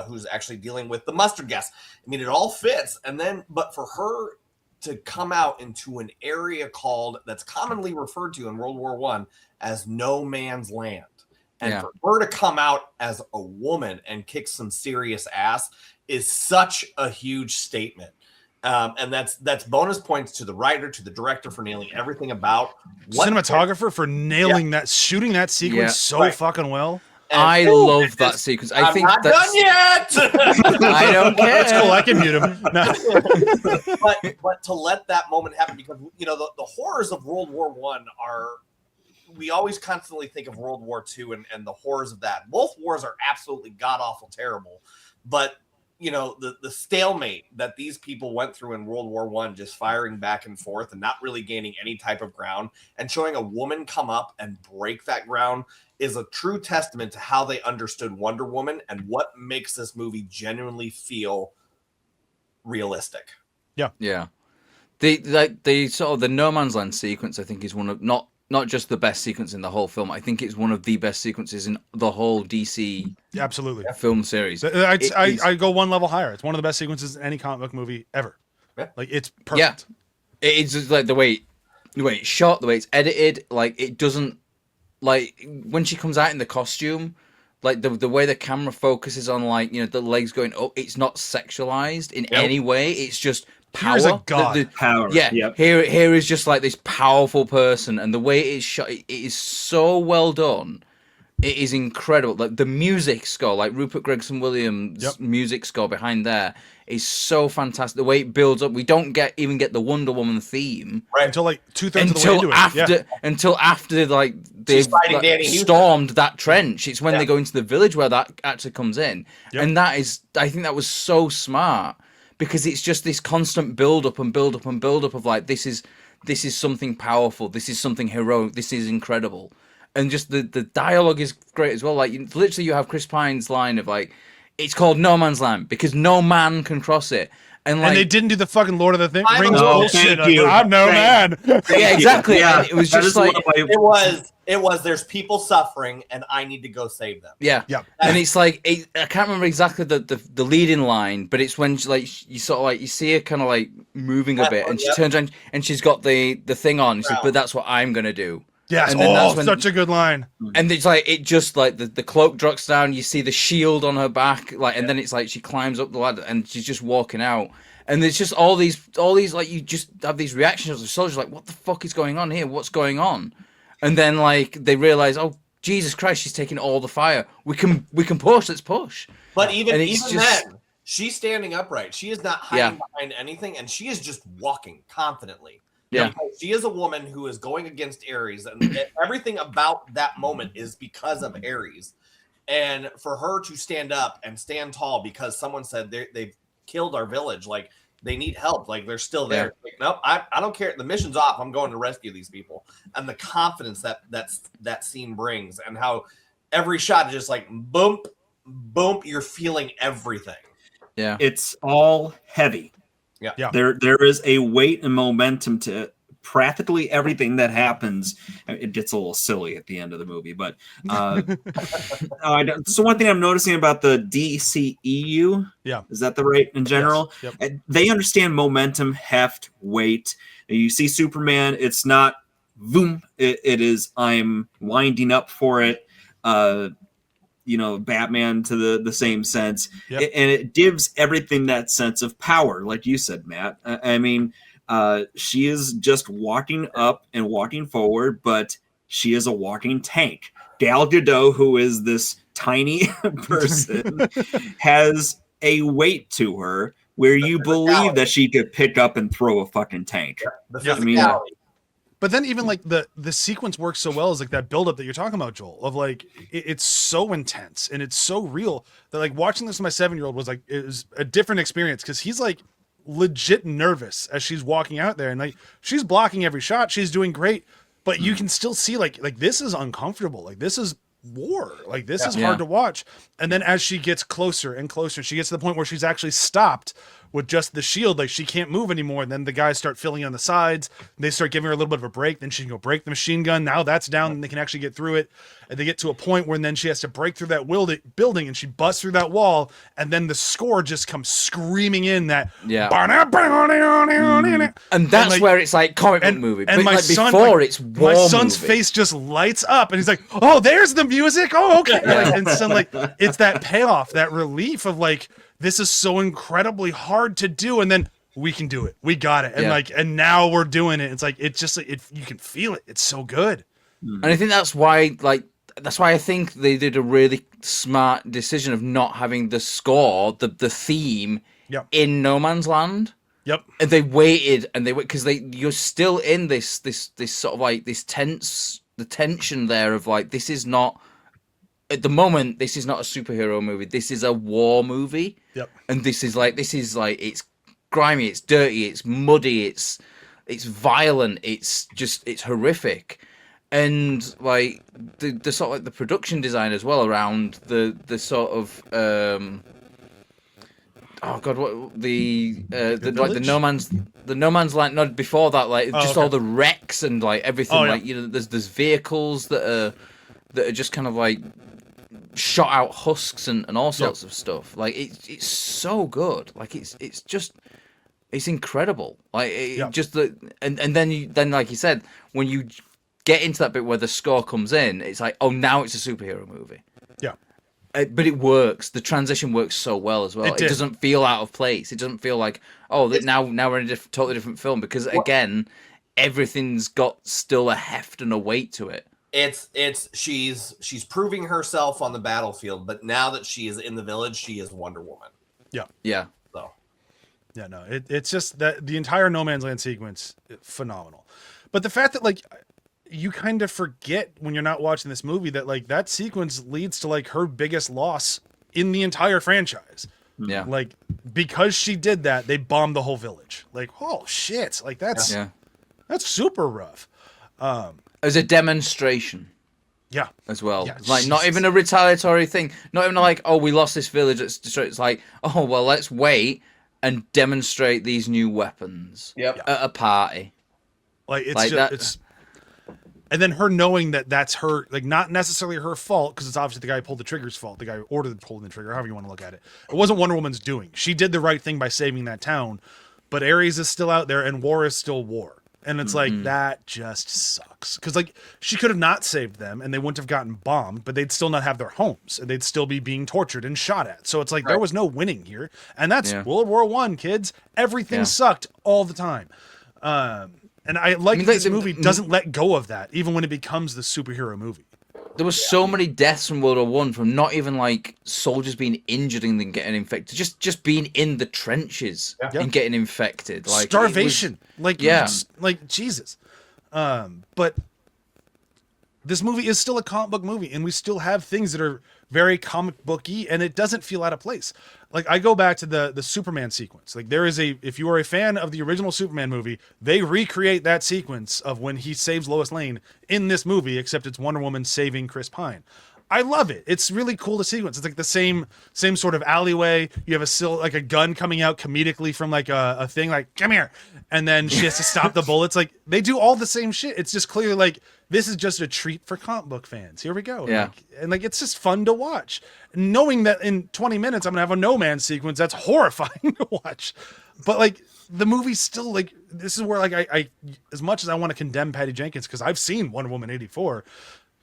Speaker 9: who's actually dealing with the mustard gas. I mean, it all fits. But for her to come out into an area that's commonly referred to in World War One as no man's land. And for her to come out as a woman and kick some serious ass is such a huge statement. And that's bonus points to the writer, to the director for nailing everything about
Speaker 6: cinematographer for nailing that, shooting that sequence fucking well.
Speaker 7: I love that sequence. I think
Speaker 9: not
Speaker 7: that's
Speaker 9: done yet.
Speaker 7: I don't care.
Speaker 6: That's cool. I can mute him. No.
Speaker 9: but to let that moment happen, because the horrors of World War One are. We always constantly think of World War II and the horrors of that. Both wars are absolutely god awful terrible, but the stalemate that these people went through in World War One, just firing back and forth and not really gaining any type of ground, and showing a woman come up and break that ground is a true testament to how they understood Wonder Woman and what makes this movie genuinely feel realistic.
Speaker 7: Yeah. The sort of the No Man's Land sequence, I think, is one of not just the best sequence in the whole film. I think it's one of the best sequences in the whole DC film series.
Speaker 6: I go one level higher. It's one of the best sequences in any comic book movie ever. Yeah. Like it's perfect.
Speaker 7: Yeah. It's just like the way it's shot, the way it's edited. Like it doesn't like when she comes out in the costume, like the way the camera focuses on like the legs going up. It's not sexualized in any way. It's just power.
Speaker 6: Here's a god.
Speaker 8: Power.
Speaker 7: Yeah. Yep. Here is just like this powerful person, and the way it is shot, it is so well done. It is incredible. Like the music score, like Rupert Gregson Williams' music score behind there is so fantastic. The way it builds up, we don't even get the Wonder Woman theme
Speaker 6: until like 2/3 of the way into it.
Speaker 7: Until after like they've stormed that trench. It's when they go into the village where that actually comes in, and I think that was so smart. Because it's just this constant build up of like this is something powerful, this is something heroic, this is incredible, and just the dialogue is great as well. Like literally, you have Chris Pine's line of like, "It's called No Man's Land because no man can cross it," and they
Speaker 6: didn't do the fucking Lord of the Rings bullshit. I'm no man.
Speaker 7: Yeah, exactly. Yeah, it was just like
Speaker 9: it was. There's people suffering, and I need to go save them.
Speaker 7: Yeah. And it's like I can't remember exactly the leading line, but it's when you sort of like you see her kind of like moving a bit, and she turns around and she's got the thing on. She's like, "But that's what I'm gonna do."
Speaker 6: Yes.
Speaker 7: And then that's when,
Speaker 6: such a good line.
Speaker 7: And it's like it just like the cloak drops down. You see the shield on her back, like, and then it's like she climbs up the ladder and she's just walking out. And there's just all these like you just have these reactions of the soldiers like, what the fuck is going on here? What's going on? And then like they realize, oh Jesus Christ, she's taking all the fire. We can push. Let's push.
Speaker 9: But even
Speaker 7: just...
Speaker 9: then, she's standing upright. She is not hiding behind anything, and she is just walking confidently.
Speaker 7: Yeah.
Speaker 9: Because she is a woman who is going against Ares, and everything about that moment is because of Ares. And for her to stand up and stand tall because someone said they've killed our village, like they need help, like they're still there.
Speaker 7: Yeah.
Speaker 9: Like, nope, I don't care. The mission's off. I'm going to rescue these people. And the confidence that scene brings, and how every shot is just like boom, boom. You're feeling everything.
Speaker 7: Yeah,
Speaker 8: it's all heavy.
Speaker 9: Yeah.
Speaker 8: There is a weight and momentum to practically everything that happens. It gets a little silly at the end of the movie, but so one thing I'm noticing about the DCEU, is that the right in general?
Speaker 6: Yes. Yep.
Speaker 8: They understand momentum, heft, weight. You see Superman, it's not boom. It is I'm winding up for it. Batman to the same sense.
Speaker 6: Yep.
Speaker 8: And it gives everything that sense of power, like you said, Matt. I mean, she is just walking up and walking forward, but she is a walking tank. Gal Gadot, who is this tiny person, has a weight to her where you believe that she could pick up and throw a fucking tank.
Speaker 9: I mean,
Speaker 6: but then even like the sequence works so well, is like that buildup that you're talking about, Joel, of like it's so intense and it's so real that like watching this with my 7-year-old was like, it was a different experience, because he's like legit nervous as she's walking out there, and like she's blocking every shot, she's doing great, but you can still see like this is uncomfortable, like this is war, like this is hard to watch. And then as she gets closer and closer, she gets to the point where she's actually stopped with just the shield, like she can't move anymore, and then the guys start filling on the sides, they start giving her a little bit of a break, then she can go break the machine gun, now that's down and they can actually get through it, and they get to a point where then she has to break through that building, and she busts through that wall, and then the score just comes screaming in that
Speaker 7: and that's
Speaker 6: like,
Speaker 7: where it's like comic book movie,
Speaker 6: and
Speaker 7: but
Speaker 6: my
Speaker 7: like
Speaker 6: son,
Speaker 7: before
Speaker 6: like,
Speaker 7: it's war
Speaker 6: my son's
Speaker 7: movie.
Speaker 6: face just lights up, and he's like, oh, there's the music, oh okay. Like, and so like it's that payoff, that relief of like, this is so incredibly hard to do, and then we can do it, we got it, and like, and now we're doing it. It's like, it's just like, you can feel it, it's so good.
Speaker 7: And I think that's why I think they did a really smart decision of not having the score, the theme in No Man's Land.
Speaker 6: Yep.
Speaker 7: And they waited, and because you're still in this sort of like this the tension there of like, this is not, at the moment, this is not a superhero movie. This is a war movie.
Speaker 6: Yep.
Speaker 7: And this is like it's grimy, it's dirty, it's muddy, it's violent, it's horrific. And like the sort of like the production design as well around the sort of the No Man's Land, not before that, like all the wrecks and like everything, like there's vehicles that are just kind of like shot out husks and all sorts of stuff. Like it's so good. Like it's incredible. Like just and then like you said, when you get into that bit where the score comes in, it's like, oh, now it's a superhero movie.
Speaker 6: Yeah.
Speaker 7: But it works. The transition works so well as well. It doesn't feel out of place. It doesn't feel like, oh, now we're in a totally different film, because again, everything's got still a heft and a weight to it.
Speaker 9: She's proving herself on the battlefield, but now that she is in the village, she is Wonder Woman.
Speaker 6: Yeah.
Speaker 7: Yeah.
Speaker 9: So.
Speaker 6: Yeah, no, it's just that the entire No Man's Land sequence, phenomenal. But the fact that like you kind of forget when you're not watching this movie that like that sequence leads to like her biggest loss in the entire franchise.
Speaker 7: Yeah.
Speaker 6: Like, because she did that, they bombed the whole village. Like, oh shit. Like that's super rough.
Speaker 7: As a demonstration.
Speaker 6: Yeah.
Speaker 7: As well.
Speaker 6: Yeah,
Speaker 7: like, not even a retaliatory thing. Not even like, oh, we lost this village, let's destroy it. It's like, oh, well, let's wait and demonstrate these new weapons at a party.
Speaker 6: Like, it's and then her knowing that that's her, like, not necessarily her fault, because it's obviously the guy who pulled the trigger's fault, the guy who ordered pulling the trigger, however you want to look at it. It wasn't Wonder Woman's doing. She did the right thing by saving that town, but Ares is still out there and war is still war. And it's like, that just sucks. Because, like, she could have not saved them and they wouldn't have gotten bombed, but they'd still not have their homes and they'd still be being tortured and shot at. So it's like, there was no winning here. And that's World War I, kids. Everything sucked all the time. And I like that this movie doesn't let go of that, even when it becomes the superhero movie.
Speaker 7: There were so many deaths from World War One from not even like soldiers being injured and then getting infected, just being in the trenches and getting infected, like
Speaker 6: starvation, like Jesus. But this movie is still a comic book movie, and we still have things that are very comic booky, and it doesn't feel out of place. Like, I go back to the Superman sequence. Like, if you are a fan of the original Superman movie, they recreate that sequence of when he saves Lois Lane in this movie, except it's Wonder Woman saving Chris Pine. I love it. It's really cool to sequence. It's like the same sort of alleyway. You have a gun coming out comedically from like a thing, like, come here. And then she has to stop the bullets. Like, they do all the same shit. It's just clearly like, this is just a treat for comic book fans. Here we go.
Speaker 7: Yeah.
Speaker 6: And it's just fun to watch. Knowing that in 20 minutes, I'm going to have a no man sequence that's horrifying to watch. But like, the movie's still like, this is where like, I as much as I want to condemn Patty Jenkins, because I've seen Wonder Woman 84,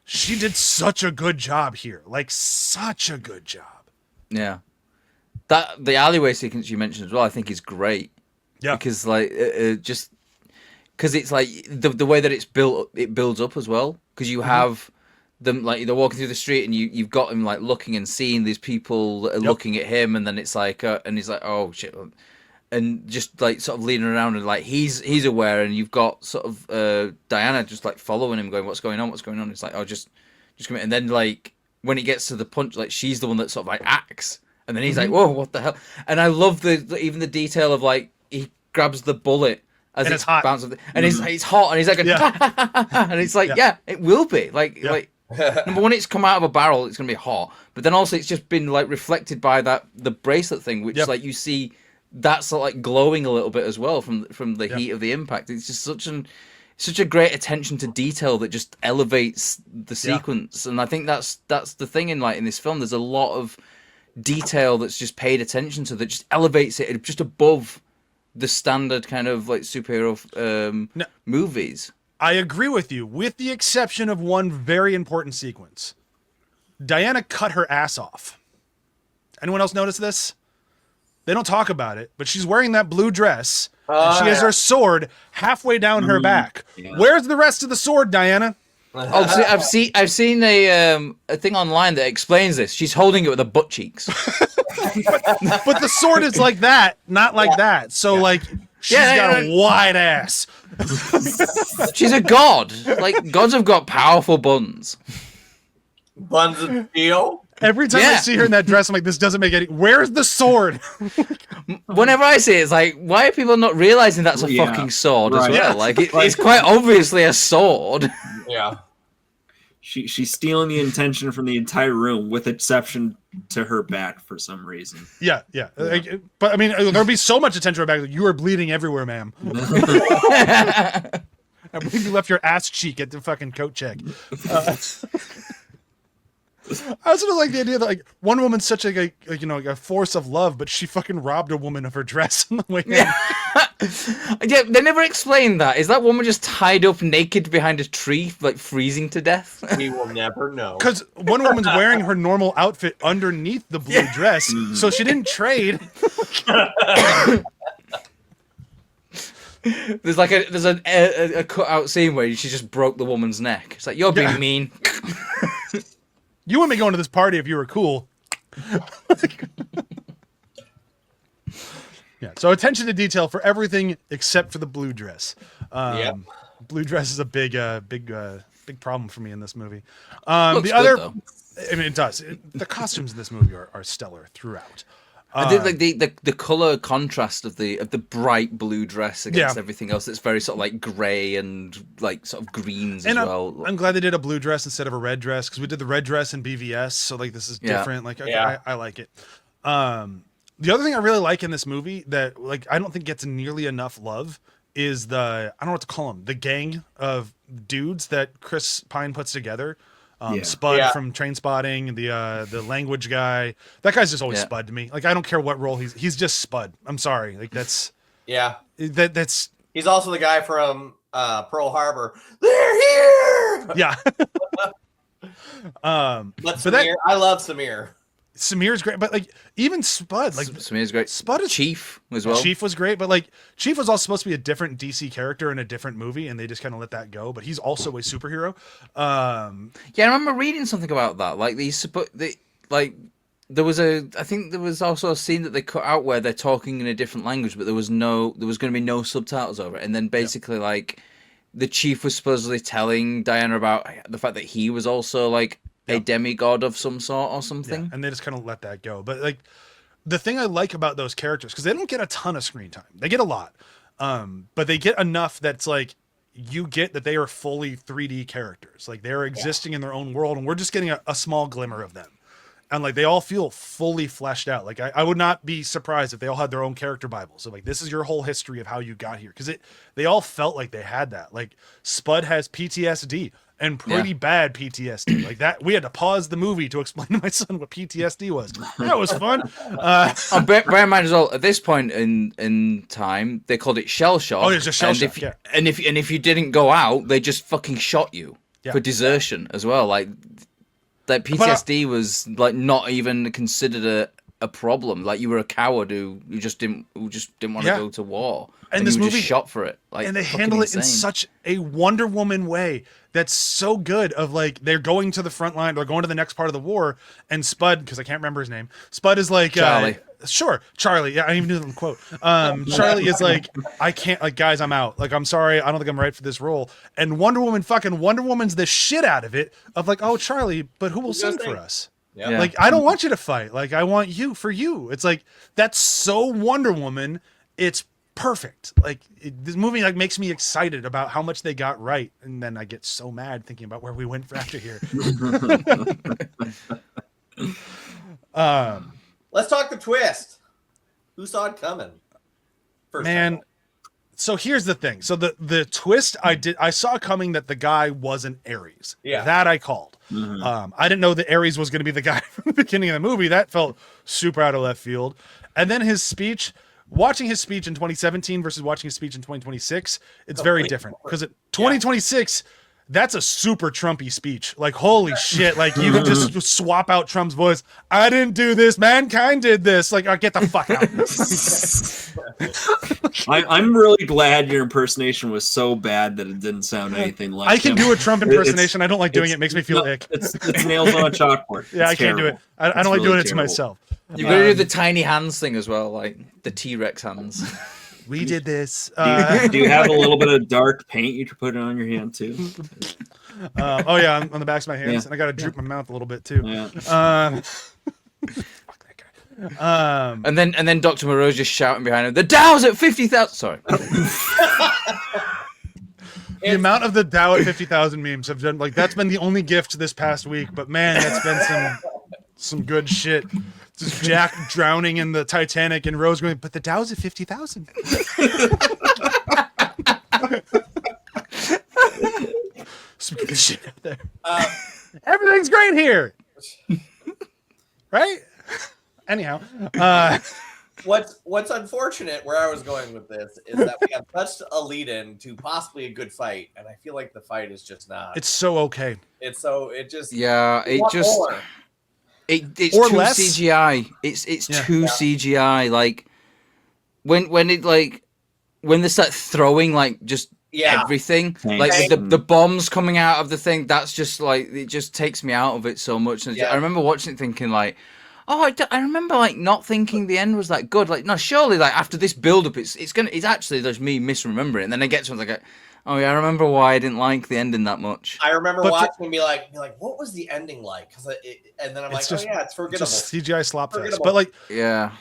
Speaker 6: she did such a good job here. Like, such a good job.
Speaker 7: Yeah. The alleyway sequence you mentioned as well, I think is great.
Speaker 6: Yeah.
Speaker 7: Because like, just because it's like the way that it builds up as well. Because you have them like they're walking through the street and you've got him like looking and seeing these people that are looking at him, and then it's like and he's like, oh shit, and just like sort of leaning around and like he's aware, and you've got sort of Diana just like following him, going, what's going on? It's like, oh, just come in. And then like when it gets to the punch, like she's the one that sort of like acts, and then he's like, whoa, what the hell? And I love even the detail of like he grabs the bullet as it's hot, bounces, and it's hot, and he's like, and it's like, yeah, it will be like number one, it's come out of a barrel, it's gonna be hot, but then also it's just been like reflected by the bracelet thing, which like you see that's like glowing a little bit as well from the heat of the impact. It's just such a great attention to detail that just elevates the sequence, and I think that's the thing in this film. There's a lot of detail that's just paid attention to that just elevates it just above the standard kind of like superhero movies.
Speaker 6: I agree with you, with the exception of one very important sequence. Diana cut her ass off. Anyone else notice this? They don't talk about it, but she's wearing that blue dress, and she has her sword halfway down her back. Yeah. Where's the rest of the sword, Diana?
Speaker 7: Oh, see, I've seen a thing online that explains this. She's holding it with her butt cheeks.
Speaker 6: but the sword is like that, not like that. So like she's got a wide ass.
Speaker 7: She's a god. Like gods have got powerful buns.
Speaker 9: Buns of steel.
Speaker 6: Every time I see her in that dress, I'm like, this doesn't make any. Where's the sword?
Speaker 7: Whenever I see it, it's like, why are people not realizing that's a fucking sword as well? Like, it's quite obviously a sword.
Speaker 9: Yeah.
Speaker 8: She's stealing the attention from the entire room, with exception to her back for some reason.
Speaker 6: Yeah. But I mean, there'll be so much attention to her back. Like, you are bleeding everywhere, ma'am. I believe you left your ass cheek at the fucking coat check. I also don't like the idea that like Wonder Woman's such a force of love, but she fucking robbed a woman of her dress on the way in.
Speaker 7: Yeah, they never explained that. Is that woman just tied up naked behind a tree, like freezing to death?
Speaker 9: We will never know.
Speaker 6: Because Wonder Woman's wearing her normal outfit underneath the blue dress, so she didn't trade.
Speaker 7: There's a cut out scene where she just broke the woman's neck. It's like, you're being mean.
Speaker 6: You wouldn't be going to this party if you were cool. Yeah, so attention to detail for everything except for the blue dress. Blue dress is a big problem for me in this movie.
Speaker 7: Looks good, though.
Speaker 6: I mean, it does. The costumes in this movie are stellar throughout.
Speaker 7: I did like the color contrast of the bright blue dress against everything else. It's very sort of like gray and like sort of greens as well.
Speaker 6: I'm glad they did a blue dress instead of a red dress, because we did the red dress in BVS, so like this is different. Like I like it. The other thing I really like in this movie that like I don't think gets nearly enough love is I don't know what to call them, the gang of dudes that Chris Pine puts together. Spud from Trainspotting, the language guy. That guy's just always Spud to me. Like I don't care what role he's just Spud. I'm sorry. Like that's that's.
Speaker 9: He's also the guy from Pearl Harbor. They're here.
Speaker 6: Yeah.
Speaker 9: But Samir, I love Samir.
Speaker 6: Samir's great, but like even Spud, like
Speaker 7: Samir's great.
Speaker 6: Spud is
Speaker 7: Chief as well.
Speaker 6: Chief was great, but like Chief was also supposed to be a different DC character in a different movie, and they just kind of let that go. But he's also a superhero.
Speaker 7: Yeah, I remember reading something about that. Like there was I think there was also a scene that they cut out where they're talking in a different language, but there was going to be no subtitles over it, and then basically like the Chief was supposedly telling Diana about the fact that he was also like a demigod of some sort or something.
Speaker 6: Yeah, and they just kind of let that go. But like the thing I like about those characters, because they don't get a ton of screen time. They get a lot. But they get enough that's like you get that they are fully 3D characters. Like they're existing in their own world, and we're just getting a small glimmer of them. And like they all feel fully fleshed out. Like I would not be surprised if they all had their own character Bible. So like this is your whole history of how you got here. Because they all felt like they had that. Like Spud has PTSD. And pretty bad PTSD. Like that, we had to pause the movie to explain to my son what PTSD was. That was fun.
Speaker 7: Bear in mind as well, at this point in time, they called it shell shock.
Speaker 6: Oh, it's just shell shock.
Speaker 7: And if you didn't go out, they just fucking shot you for desertion as well. Like PTSD was like not even considered a problem. Like you were a coward who just didn't want to go to war. And this movie just shot for it. Like,
Speaker 6: and they handle it in such a Wonder Woman way that's so good. Of like they're going to the front line, they're going to the next part of the war, and Spud, because I can't remember his name, Spud is like
Speaker 7: Charlie.
Speaker 6: Charlie. Yeah, I even knew the quote. Charlie is like, I can't, like, guys, I'm out. Like, I'm sorry, I don't think I'm right for this role. And Wonder Woman's the shit out of it. Of like, oh Charlie, but who will sing for us?
Speaker 9: Yeah.
Speaker 6: Like, I don't want you to fight. Like, I want you for you. It's like that's so Wonder Woman. It's perfect. Like this movie like makes me excited about how much they got right, and then I get so mad thinking about where we went after here.
Speaker 9: Let's talk the twist. Who saw it coming? First
Speaker 6: Man, so here's the thing. So the twist I saw coming that the guy wasn't Ares.
Speaker 9: Yeah,
Speaker 6: that I called. I didn't know that Ares was going to be the guy from the beginning of the movie. That felt super out of left field. And then his speech. Watching his speech in 2017 versus watching his speech in 2026, it's very different. Because at 2026, that's a super Trumpy speech. Like, holy shit. Like, you can just swap out Trump's voice. I didn't do this. Mankind did this. Like, get the fuck out.
Speaker 8: I'm really glad your impersonation was so bad that it didn't sound anything like
Speaker 6: I can do a Trump impersonation. I don't like doing it. It makes me feel ick.
Speaker 8: It's nails on a chalkboard.
Speaker 6: Yeah, I can't do it. I don't like doing it to myself.
Speaker 7: You've got to do the tiny hands thing as well, like the T-Rex hands.
Speaker 6: We did this.
Speaker 8: Do you have a little bit of dark paint you could put on your hand too?
Speaker 6: Oh yeah, on the backs of my hands, and I got to droop my mouth a little bit too.
Speaker 8: Yeah.
Speaker 6: Fuck that guy.
Speaker 7: And then Dr. Moreau's just shouting behind him, "The Dow's at 50,000." Sorry.
Speaker 6: The amount of the Dow at 50,000 memes have done that's been the only gift this past week. But man, that's been some good shit. Just Jack drowning in the Titanic and Rose going, but the Dow's at 50,000. Some good shit out there. Everything's great here. Right? Anyhow.
Speaker 9: What's unfortunate where I was going with this is that we have such a lead in to possibly a good fight, and I feel like the fight is just not.
Speaker 6: It's so okay.
Speaker 9: It's just
Speaker 6: Or
Speaker 7: too
Speaker 6: less.
Speaker 7: CGI. It's too CGI. Like when they start throwing everything, like the bombs coming out of the thing. That's just like it just takes me out of it so much. And I remember watching it thinking like, oh, I remember like not thinking the end was that good. Like no, surely like after this build up, it's actually there's me misremembering. And then I get to it like. Oh yeah, I remember why I didn't like the ending that much.
Speaker 9: I remember watching and be like, what was the ending like? And then I'm like,
Speaker 6: just,
Speaker 9: oh yeah, it's forgettable.
Speaker 6: Just CGI slop fest. But like,
Speaker 7: yeah,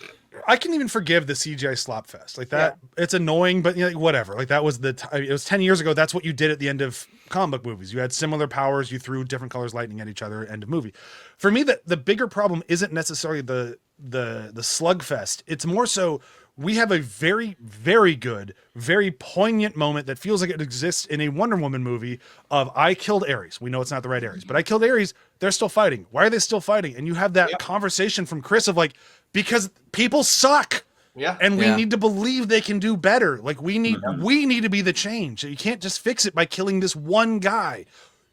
Speaker 6: I can even forgive the CGI slop fest. Like that, it's annoying, but whatever. Like that was it was 10 years ago. That's what you did at the end of comic book movies. You had similar powers. You threw different colors lightning at each other. End of movie. For me, the bigger problem isn't necessarily the slugfest. It's more so. We have a very, very good, very poignant moment that feels like it exists in a Wonder Woman movie of I killed Ares. We know it's not the right Ares, but I killed Ares. They're still fighting. Why are they still fighting? And you have that conversation from Chris of like, because people suck.
Speaker 9: Yeah.
Speaker 6: And we need to believe they can do better. Like we need to be the change. You can't just fix it by killing this one guy.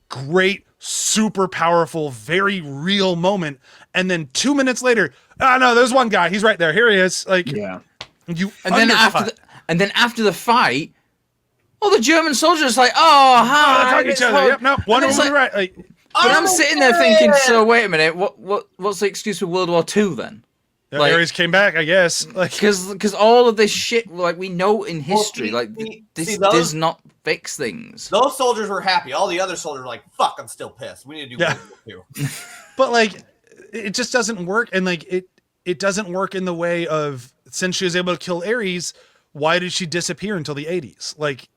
Speaker 6: great, super powerful, very real moment. And then 2 minutes later, oh no, there's one guy. He's right there. Here he is. Like,
Speaker 8: Yeah.
Speaker 6: you
Speaker 7: And then after the fight, all the German soldiers like, oh hi.
Speaker 6: talk each other. Yep, no, Wonder Woman, right? Like,
Speaker 7: But I'm sitting there thinking, so wait a minute, what's the excuse for World War II then?
Speaker 6: Like, Ares came back, I guess. Like,
Speaker 7: because all of this shit, like we know in history, this does not fix things.
Speaker 9: Those soldiers were happy. All the other soldiers were like, "Fuck, I'm still pissed. We need to do World War II."
Speaker 6: But like, it just doesn't work, and like it doesn't work in the way of, since she was able to kill Ares, why did she disappear until the 80s? Like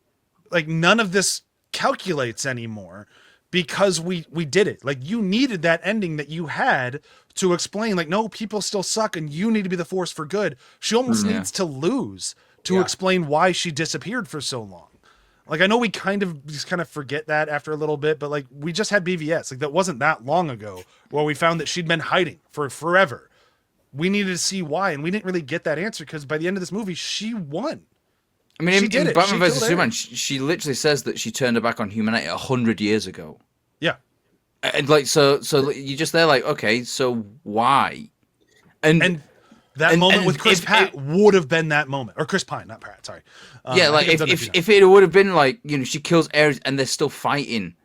Speaker 6: none of this calculates anymore. Because we did it. Like, you needed that ending that you had to explain, like, no, people still suck and you need to be the force for good. She almost needs to lose to explain why she disappeared for so long. Like, I know we kind of forget that after a little bit, but like, we just had BVS. Like, that wasn't that long ago where we found that she'd been hiding for forever. We needed to see why, and we didn't really get that answer because by the end of this movie, she won.
Speaker 7: I mean, in Batman vs Superman, she literally says that she turned her back on humanity 100 years ago.
Speaker 6: Yeah,
Speaker 7: and like so you're just there, like, okay, so why? And
Speaker 6: that moment with Chris Pratt would have been that moment, or Chris Pine, not Pratt. Sorry.
Speaker 7: Yeah, like if it would have been like, you know, she kills Ares and they're still fighting,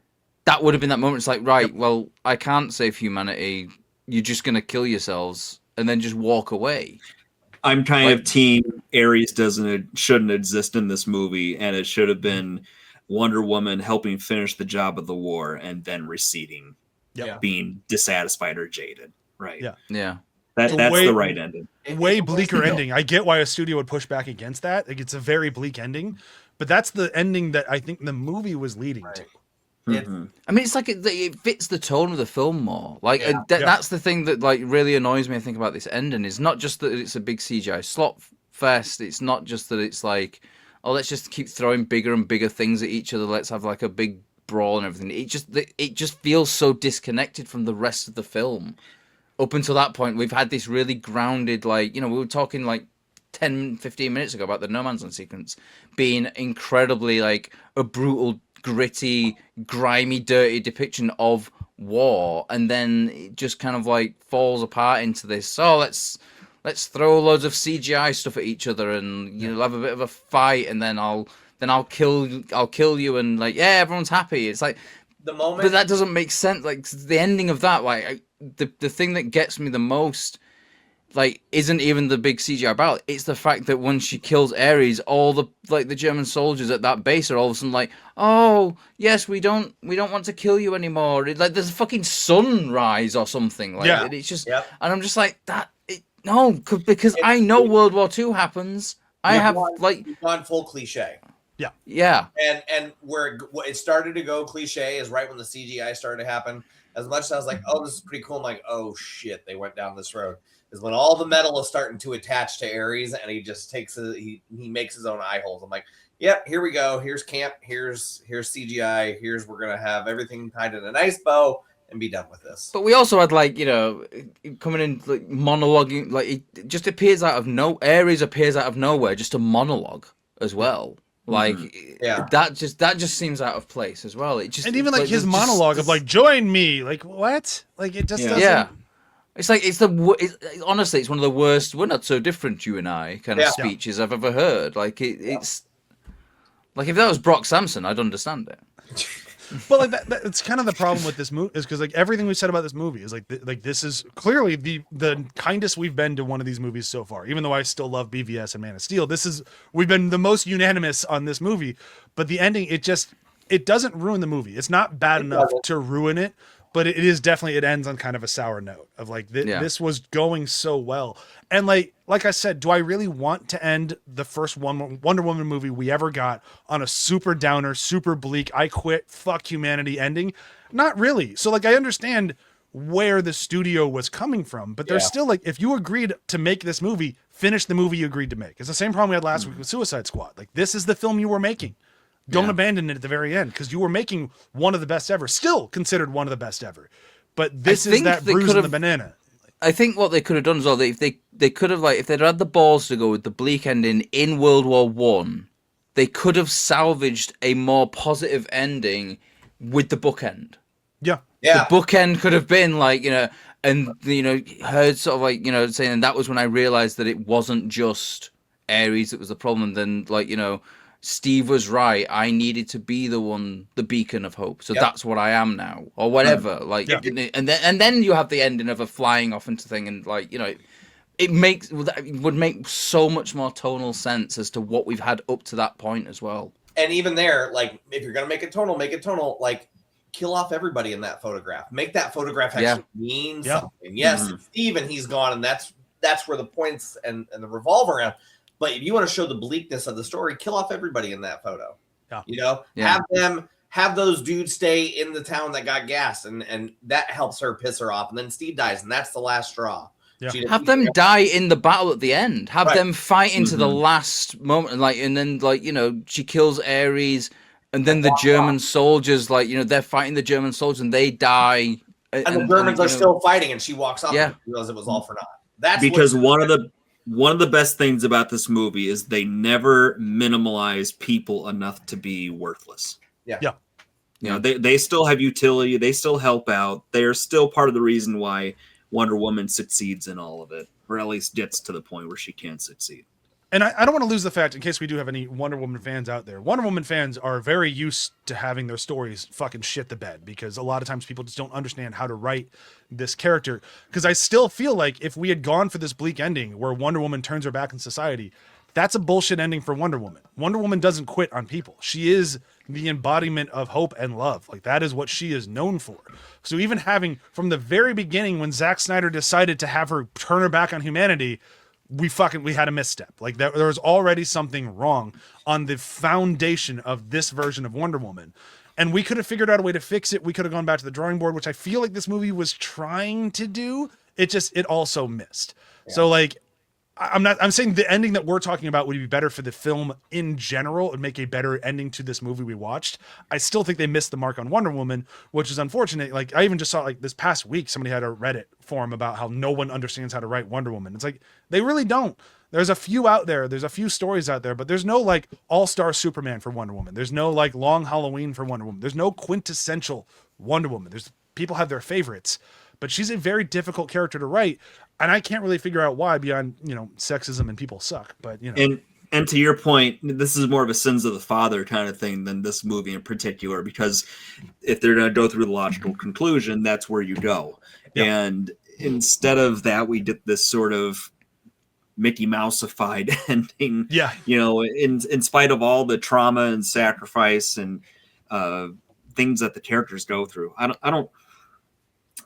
Speaker 7: that would have been that moment. It's like, right, well, I can't save humanity. You're just gonna kill yourselves and then just walk away.
Speaker 8: I'm kind of team Ares shouldn't exist in this movie, and it should have been Wonder Woman helping finish the job of the war and then receding, being dissatisfied or jaded. Right.
Speaker 7: Yeah.
Speaker 8: That's the right ending.
Speaker 6: Way bleaker ending. I get why a studio would push back against that. Like, it's a very bleak ending, but that's the ending that I think the movie was leading to.
Speaker 8: Mm-hmm.
Speaker 7: I mean, it's like it fits the tone of the film more. Like, that's the thing that like really annoys me. I think about this ending is not just that it's a big CGI slot fest. It's not just that it's like, oh, let's just keep throwing bigger and bigger things at each other. Let's have like a big brawl and everything. It just feels so disconnected from the rest of the film. Up until that point, we've had this really grounded, like, you know, we were talking like 10, 15 minutes ago about the No Man's Land sequence being incredibly like a brutal, gritty, grimy, dirty depiction of war, and then it just kind of like falls apart into this. Oh, let's throw loads of CGI stuff at each other, and you'll have a bit of a fight, and then I'll kill you, and like, yeah, everyone's happy. It's like
Speaker 9: the moment,
Speaker 7: but that doesn't make sense. Like, the ending of that, like the thing that gets me the most, like, isn't even the big CGI battle. It's the fact that when she kills Ares, all the German soldiers at that base are all of a sudden like, oh yes, we don't want to kill you anymore. Like, there's a fucking sunrise or something. Like, it's just, and I'm just like that. No, because I know World War II happens. I have
Speaker 9: gone full cliche.
Speaker 7: Yeah.
Speaker 9: And where it started to go cliche is right when the CGI started to happen. As much as I was like, oh, this is pretty cool, I'm like, oh shit, they went down this road. Is when all the metal is starting to attach to Ares, and he just takes he makes his own eye holes. I'm like, yep, here we go. Here's camp. Here's CGI. We're gonna have everything tied in a nice bow and be done with this.
Speaker 7: But we also had, like, you know, coming in, like, monologuing, like, it just appears out of Ares appears out of nowhere, just a monologue as well. Like, that just seems out of place as well. It just,
Speaker 6: and even like his monologue of like, join me, like, what? Like, it just doesn't.
Speaker 7: Yeah. It's like honestly, it's one of the worst. We're not so different, you and I, kind of speeches I've ever heard. Like, it's like, if that was Brock Samson, I'd understand it.
Speaker 6: But like that's kind of the problem with this movie, is because like everything we said about this movie is like this is clearly the kindest we've been to one of these movies so far. Even though I still love BVS and Man of Steel, we've been the most unanimous on this movie. But the ending, it doesn't ruin the movie. It's not bad enough to ruin it. But it is definitely, it ends on kind of a sour note of like, this was going so well. And like I said, do I really want to end the first Wonder Woman movie we ever got on a super downer, super bleak, I quit, fuck humanity ending? Not really. So like, I understand where the studio was coming from, but there's still like, if you agreed to make this movie, finish the movie you agreed to make. It's the same problem we had last week with Suicide Squad. Like, this is the film you were making. Don't abandon it at the very end, because you were making one of the best ever, still considered one of the best ever. But this is that bruise in the banana.
Speaker 7: I think what they could have done as well, if they could have, like, if they'd had the balls to go with the bleak ending in World War I, they could have salvaged a more positive ending with the bookend.
Speaker 6: Yeah.
Speaker 9: Yeah.
Speaker 7: The bookend could have been like, and her sort of like, saying, and that was when I realized that it wasn't just Ares that was the problem. Then like, Steve was right. I needed to be the beacon of hope. So that's what I am now, or whatever. Like, and then you have the ending of her flying off into thing, and like, it would make so much more tonal sense as to what we've had up to that point as well.
Speaker 9: And even there, like, if you're gonna make it tonal. Like, kill off everybody in that photograph. Make that photograph actually mean something. Yes, it's Steve and he's gone, and that's where the points and the revolve around. But if you want to show the bleakness of the story, kill off everybody in that photo. Have those dudes stay in the town that got gassed, and that helps her piss her off. And then Steve dies, and that's the last straw.
Speaker 6: Yeah.
Speaker 7: Have them die in the battle at the end. Have them fight into the last moment, and then she kills Ares, and then the German soldiers, they're fighting the German soldiers, and they die.
Speaker 9: And the Germans are still fighting, and she walks off and realizes it was all for naught. That's
Speaker 8: because one of the best things about this movie is they never minimalize people enough to be worthless.
Speaker 6: Yeah.
Speaker 8: They still have utility. They still help out. They are still part of the reason why Wonder Woman succeeds in all of it, or at least gets to the point where she can succeed.
Speaker 6: And I don't want to lose the fact, in case we do have any Wonder Woman fans out there, Wonder Woman fans are very used to having their stories fucking shit the bed, because a lot of times people just don't understand how to write this character. Because I still feel like if we had gone for this bleak ending where Wonder Woman turns her back in society, that's a bullshit ending for Wonder Woman. Wonder Woman doesn't quit on people. She is the embodiment of hope and love. Like, that is what she is known for. So even having, from the very beginning, when Zack Snyder decided to have her turn her back on humanity, we had a misstep. Like, there was already something wrong on the foundation of this version of Wonder Woman. And we could have figured out a way to fix it. We could have gone back to the drawing board, which I feel like this movie was trying to do. It also missed. Yeah. So like, I'm saying the ending that we're talking about would be better for the film in general. It would make a better ending to this movie we watched. I still think they missed the mark on Wonder Woman, which is unfortunate. Like, I even just saw, like, this past week, somebody had a Reddit forum about how no one understands how to write Wonder Woman. It's like, they really don't. There's a few out there. There's a few stories out there, but there's no like all-star Superman for Wonder Woman. There's no like Long Halloween for Wonder Woman. There's no quintessential Wonder Woman. People have their favorites, but she's a very difficult character to write. And I can't really figure out why, beyond, sexism and people suck. But,
Speaker 8: And to your point, this is more of a sins of the father kind of thing than this movie in particular, because if they're going to go through the logical conclusion, that's where you go. Yep. And instead of that, we did this sort of Mickey Mouse-ified ending.
Speaker 6: Yeah.
Speaker 8: In spite of all the trauma and sacrifice and things that the characters go through. I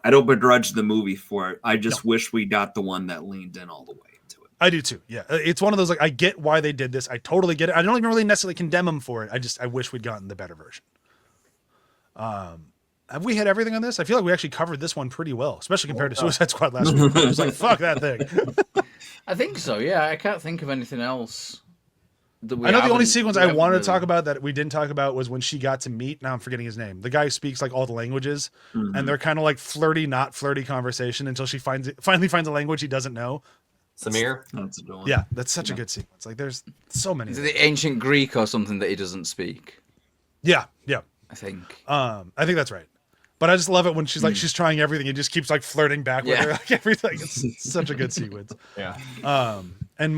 Speaker 8: don't begrudge the movie for it. I just wish we got the one that leaned in all the way into it.
Speaker 6: I do too. Yeah. It's one of those, like, I get why they did this. I totally get it. I don't even really necessarily condemn them for it. I wish we'd gotten the better version. Have we had everything on this? I feel like we actually covered this one pretty well, especially compared to Suicide Squad last week. I was like, fuck that thing.
Speaker 7: I think so. Yeah. I can't think of anything else.
Speaker 6: I know the only sequence I wanted to talk about that we didn't talk about was when she got to meet, now I'm forgetting his name, the guy who speaks like all the languages, and they're kind of like flirty, not flirty conversation until she finally finds a language he doesn't know.
Speaker 9: Samir?
Speaker 8: That's a good one.
Speaker 6: Yeah, that's such a good sequence. Like, there's so many.
Speaker 7: Is it the ancient Greek or something that he doesn't speak?
Speaker 6: Yeah.
Speaker 7: I think.
Speaker 6: I think that's right. But I just love it when she's like, she's trying everything and just keeps like flirting back with her, like everything. It's such a good sequence.
Speaker 9: Yeah.
Speaker 6: And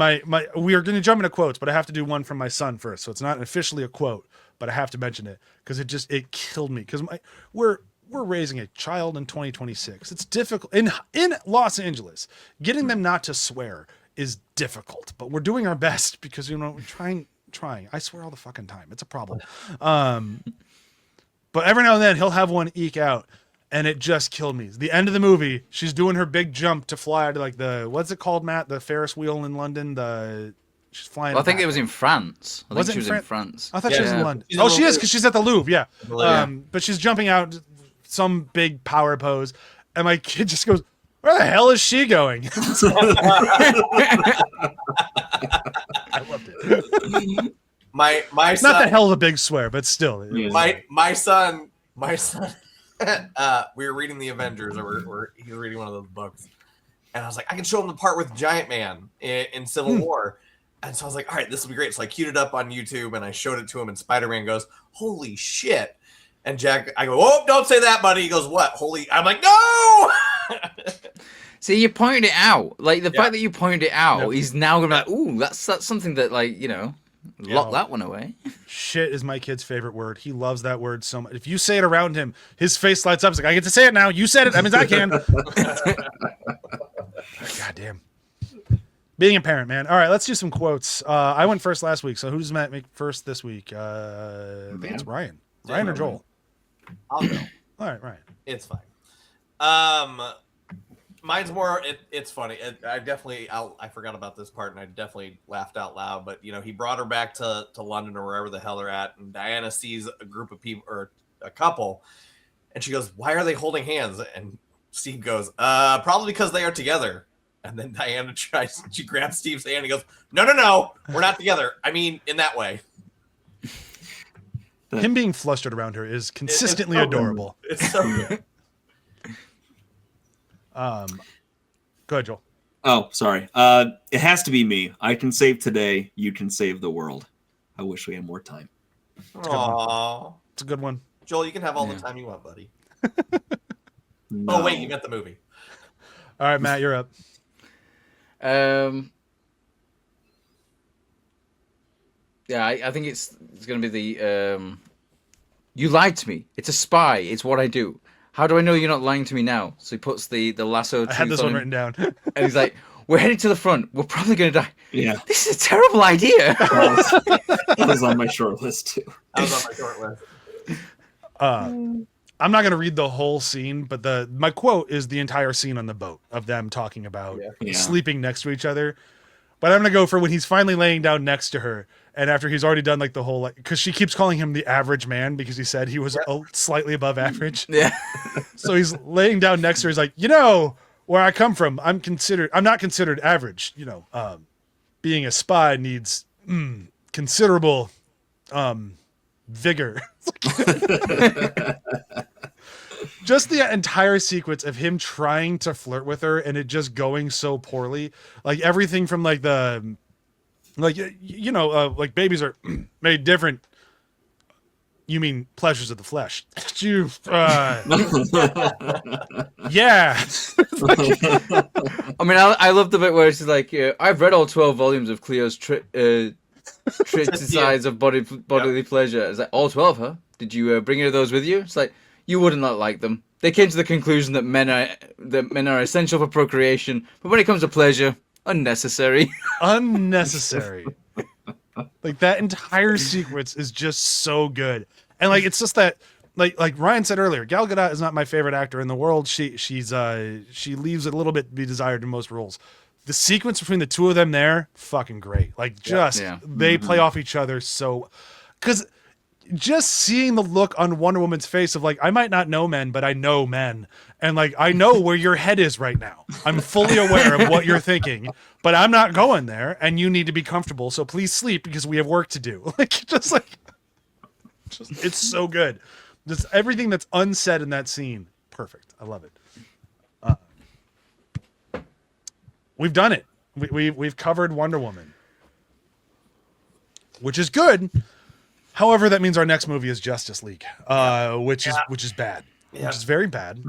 Speaker 6: we are going to jump into quotes, but I have to do one from my son first. So it's not officially a quote, but I have to mention it because it killed me. Because we're raising a child in 2026. It's difficult in Los Angeles. Getting them not to swear is difficult, but we're doing our best because we're trying. I swear all the fucking time. It's a problem. But every now and then he'll have one eke out, and it just killed me. The end of the movie, she's doing her big jump to fly out of like what's it called, Matt? The Ferris wheel in London. She's flying.
Speaker 7: Well, I think it was in France. I think she was in France.
Speaker 6: I thought she was in London. Oh, she is, because she's at the Louvre. Yeah. But she's jumping out some big power pose, and my kid just goes, "Where the hell is she going?" I loved it.
Speaker 9: My son,
Speaker 6: not the hell of a big swear, but still.
Speaker 9: My son. We were reading the Avengers, or he was reading one of those books, and I was like, I can show him the part with Giant Man in Civil War, and so I was like, all right, this will be great. So I queued it up on YouTube and I showed it to him, and Spider-Man goes, "Holy shit!" And Jack, I go, oh, don't say that, buddy. He goes, what? Holy, I'm like, no.
Speaker 7: See, you pointed it out. Like the
Speaker 9: Yeah.
Speaker 7: fact that you pointed it out, he's now gonna be like, ooh, that's something that, like, you know, lock that one away.
Speaker 6: Shit is my kid's favorite word. He loves that word so much. If you say it around him, his face lights up. He's like, I get to say it now. You said it. That means I can. God damn. Being a parent, man. All right, let's do some quotes. I went first last week, so who does Matt make first this week? I think it's Ryan. Ryan or Joel?
Speaker 9: I'll go.
Speaker 6: All right, Ryan.
Speaker 9: It's fine. Mine's more. It's funny. I forgot about this part, and I definitely laughed out loud. But you know, he brought her back to London or wherever the hell they're at, and Diana sees a group of people or a couple, and she goes, "Why are they holding hands?" And Steve goes, "Probably because they are together." And then Diana she grabs Steve's hand and goes, "No, we're not together. I mean, in that way."
Speaker 6: Him being flustered around her is consistently
Speaker 9: it's so
Speaker 6: adorable.
Speaker 9: Good. It's so good.
Speaker 6: Go ahead, Joel.
Speaker 8: Oh, sorry. It has to be me. I can save today. You can save the world. I wish we had more time.
Speaker 9: Aww.
Speaker 6: It's a good one.
Speaker 9: Joel, you can have all the time you want, buddy. Oh, wait, you meant the movie.
Speaker 6: All right, Matt, you're up.
Speaker 7: Yeah, I think it's going to be the you lied to me. It's a spy. It's what I do. How do I know you're not lying to me now? So he puts the lasso.
Speaker 6: I had this one written down.
Speaker 7: And he's like, "We're headed to the front. We're probably going to die."
Speaker 8: Yeah.
Speaker 7: This is a terrible idea.
Speaker 8: That was on my short list too.
Speaker 9: That was on my short list.
Speaker 6: I'm not going to read the whole scene, but my quote is the entire scene on the boat of them talking about sleeping next to each other. But I'm going to go for when he's finally laying down next to her. And after he's already done like the whole, like, because she keeps calling him the average man because he said he was slightly above average.
Speaker 7: Yeah.
Speaker 6: So he's laying down next to her. He's like, you know, where I come from, I'm not considered average. You know, being a spy needs considerable vigor. Just the entire sequence of him trying to flirt with her and it just going so poorly. Like everything from like like babies are made different. You mean pleasures of the flesh? Yeah.
Speaker 7: I mean, I love the bit where she's like, "I've read all 12 volumes of Cleo's Treatises of bodily pleasure." It's like, all 12, huh? Did you bring any of those with you? It's like, you wouldn't not like them. They came to the conclusion that men are essential for procreation, but when it comes to pleasure, unnecessary.
Speaker 6: Unnecessary. Like that entire sequence is just so good. And like it's just that like Ryan said earlier, Gal Gadot is not my favorite actor in the world. She leaves a little bit to be desired in most roles. The sequence between the two of them there, fucking great. Like they play off each other so, because just seeing the look on Wonder Woman's face of like, I might not know men, but I know men. And like, I know where your head is right now. I'm fully aware of what you're thinking, but I'm not going there and you need to be comfortable. So please sleep because we have work to do. It's so good. Just everything that's unsaid in that scene. Perfect. I love it. We've done it. We've covered Wonder Woman, which is good. However, that means our next movie is Justice League, which is bad, which is very bad.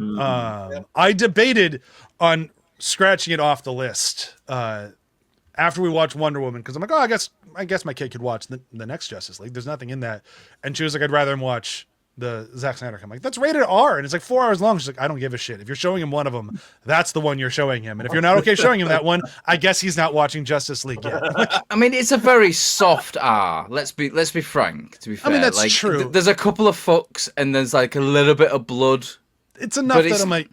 Speaker 6: I debated on scratching it off the list after we watched Wonder Woman because I'm like, oh, I guess my kid could watch the next Justice League. There's nothing in that, and she was like, I'd rather him watch the Zack Snyder cut. I'm like, that's rated R, and it's like 4 hours long. She's like, I don't give a shit. If you're showing him one of them, that's the one you're showing him. And if you're not okay showing him that one, I guess he's not watching Justice League yet.
Speaker 7: I mean, it's a very soft R. Let's be frank. To be fair,
Speaker 6: I mean, that's true.
Speaker 7: There's a couple of fucks, and there's like a little bit of blood.
Speaker 6: It's enough that I'm like,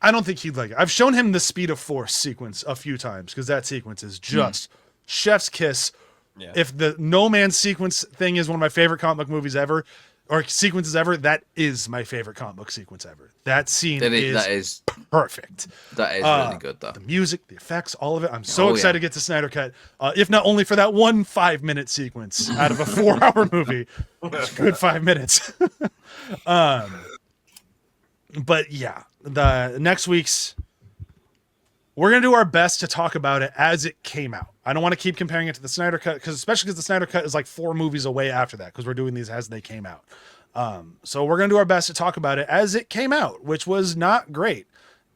Speaker 6: I don't think he'd like it. I've shown him the Speed of Force sequence a few times because that sequence is just chef's kiss. Yeah. If the No Man's sequence thing is one of my favorite comic book movies ever, or sequences ever, that is my favorite comic book sequence ever. That scene
Speaker 7: that is
Speaker 6: perfect.
Speaker 7: That is really good, though.
Speaker 6: The music, the effects, all of it. I'm so excited to get to Snyder Cut, if not only for that one 5-minute sequence out of a 4-hour movie. It's a good 5 minutes. But yeah, the next week's, we're going to do our best to talk about it as it came out. I don't want to keep comparing it to the Snyder Cut, especially because the Snyder Cut is like 4 movies away after that, because we're doing these as they came out. So we're going to do our best to talk about it as it came out, which was not great.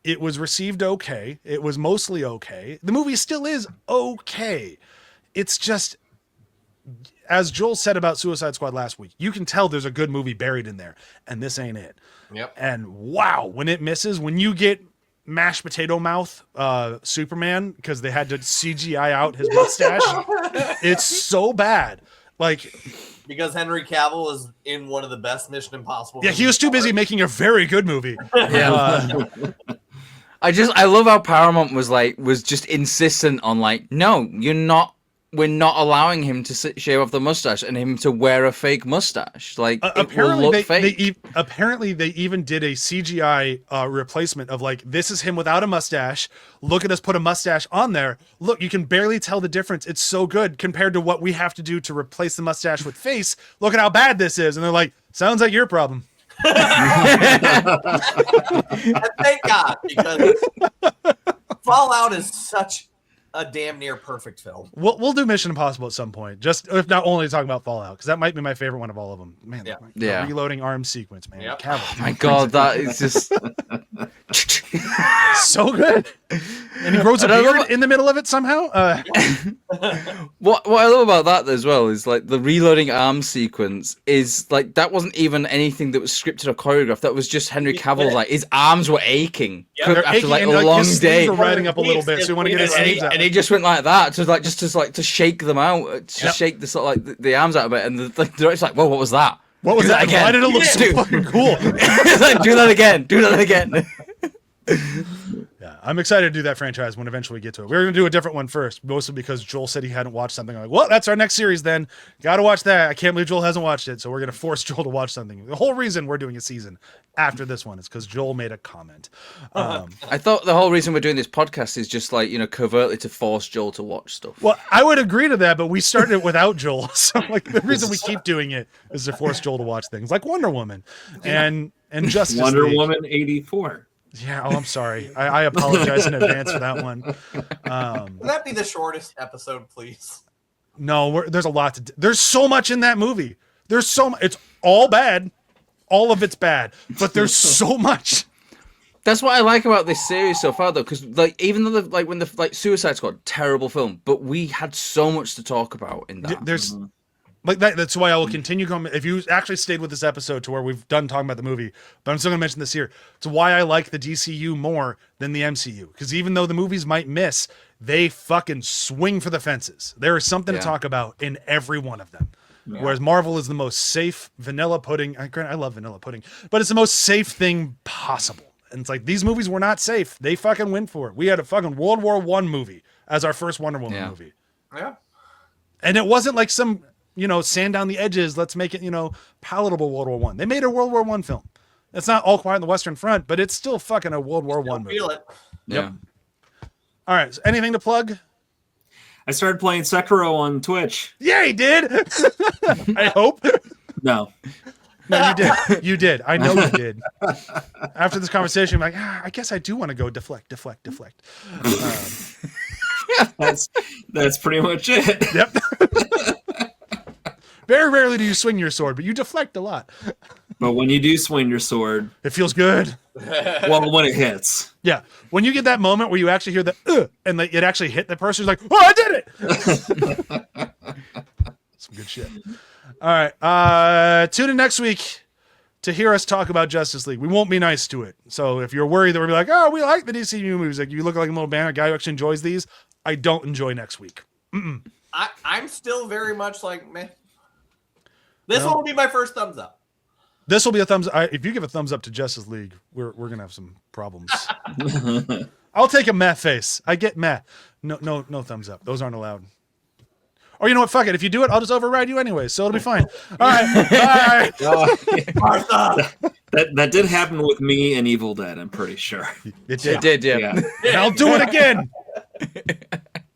Speaker 6: It was received okay. It was mostly okay. The movie still is okay. It's just, as Joel said about Suicide Squad last week, you can tell there's a good movie buried in there, and this ain't it.
Speaker 9: Yep.
Speaker 6: And wow, when it misses, when you get mashed potato mouth Superman, because they had to CGI out his mustache, it's so bad. Like,
Speaker 9: because Henry Cavill is in one of the best Mission Impossible.
Speaker 6: Yeah, he was too busy making a very good movie.
Speaker 7: Yeah. I love how Paramount was just insistent on like, no, we're not allowing him to shave off the mustache and him to wear a fake mustache. Like, it will look fake.
Speaker 6: Apparently they even did a CGI replacement of like, this is him without a mustache. Look at us put a mustache on there. Look, you can barely tell the difference. It's so good compared to what we have to do to replace the mustache with face. Look at how bad this is. And they're like, sounds like your problem.
Speaker 9: Thank God, because Fallout is such a damn near perfect film.
Speaker 6: We'll do Mission Impossible at some point, just if not only talking about Fallout, because that might be my favorite one of all of them. Man, the reloading arm sequence, man.
Speaker 9: Yep.
Speaker 6: Cavill.
Speaker 7: Oh my God, that is just
Speaker 6: so good. And he grows a beard in the middle of it somehow.
Speaker 7: What I love about that as well is like the reloading arm sequence is like, that wasn't even anything that was scripted or choreographed. That was just Henry Cavill, like his arms were aching after like a long day.
Speaker 6: Riding up a little bit, so you want to get his sleeves out.
Speaker 7: And he just went like that to shake them out, to shake the sort of like the arms out of it, and the director's like, "Whoa, what was that?
Speaker 6: What was that again? Why did it look so fucking cool?"
Speaker 7: Like, do that again.
Speaker 6: Yeah, I'm excited to do that franchise when eventually we get to it. We're going to do a different one first, mostly because Joel said he hadn't watched something. I'm like, well, that's our next series then. Got to watch that. I can't believe Joel hasn't watched it, so we're going to force Joel to watch something. The whole reason we're doing a season after this one is because Joel made a comment.
Speaker 7: I thought the whole reason we're doing this podcast is just like, covertly to force Joel to watch stuff.
Speaker 6: Well, I would agree to that, but we started it without Joel. So like the reason we keep doing it is to force Joel to watch things like Wonder Woman and Justice
Speaker 8: Wonder
Speaker 6: League.
Speaker 8: Woman 84.
Speaker 6: Yeah, I'm sorry. I apologize in advance for that one.
Speaker 9: Can that be the shortest episode, please?
Speaker 6: No, there's a lot to there's so much in that movie. There's so much. It's all bad. All of it's bad, but there's so much.
Speaker 7: That's what I like about this series so far, though, because like even though when the Suicide Squad, terrible film, but we had so much to talk about in that.
Speaker 6: There's like that's why I will continue going. If you actually stayed with this episode to where we've done talking about the movie, but I'm still going to mention this here. It's why I like the DCU more than the MCU, because even though the movies might miss, they fucking swing for the fences. There is something to talk about in every one of them. Yeah. Whereas Marvel is the most safe vanilla pudding. Granted, I love vanilla pudding, but it's the most safe thing possible. And it's like, these movies were not safe. They fucking went for it. We had a fucking World War I movie as our first Wonder Woman movie.
Speaker 9: Yeah.
Speaker 6: And it wasn't like some, sand down the edges. Let's make it, palatable World War I. They made a World War I film. It's not All Quiet on the Western Front, but it's still fucking a World War I movie.
Speaker 9: Feel it.
Speaker 6: Yep. All right. So anything to plug?
Speaker 8: I started playing Sekiro on Twitch.
Speaker 6: Yeah, he did. I hope.
Speaker 8: No.
Speaker 6: No, you did. You did. I know you did. After this conversation, I'm like, I guess I do want to go deflect.
Speaker 8: That's pretty much it.
Speaker 6: Yep. Very rarely do you swing your sword, but you deflect a lot.
Speaker 8: But when you do swing your sword,
Speaker 6: it feels good.
Speaker 8: Well, when it hits.
Speaker 6: Yeah. When you get that moment where you actually hear the and it actually hit the person who's like, oh, I did it. Some good shit. All right. Tune in next week to hear us talk about Justice League. We won't be nice to it. So if you're worried that we'll be like, oh, we like the DCU movies, like you look like a little banner guy who actually enjoys these, I don't enjoy next week.
Speaker 9: I'm still very much like, meh. This one will be my first thumbs up.
Speaker 6: This will be a thumbs up. If you give a thumbs up to Justice League, we're gonna have some problems. I'll take a meh face. I get meh. No thumbs up. Those aren't allowed. Or you know what? Fuck it. If you do it, I'll just override you anyway, so it'll be fine. All right. Bye.
Speaker 9: Martha.
Speaker 8: That did happen with me and Evil Dead, I'm pretty sure.
Speaker 6: It did.
Speaker 7: It did, yeah.
Speaker 6: And I'll do it again.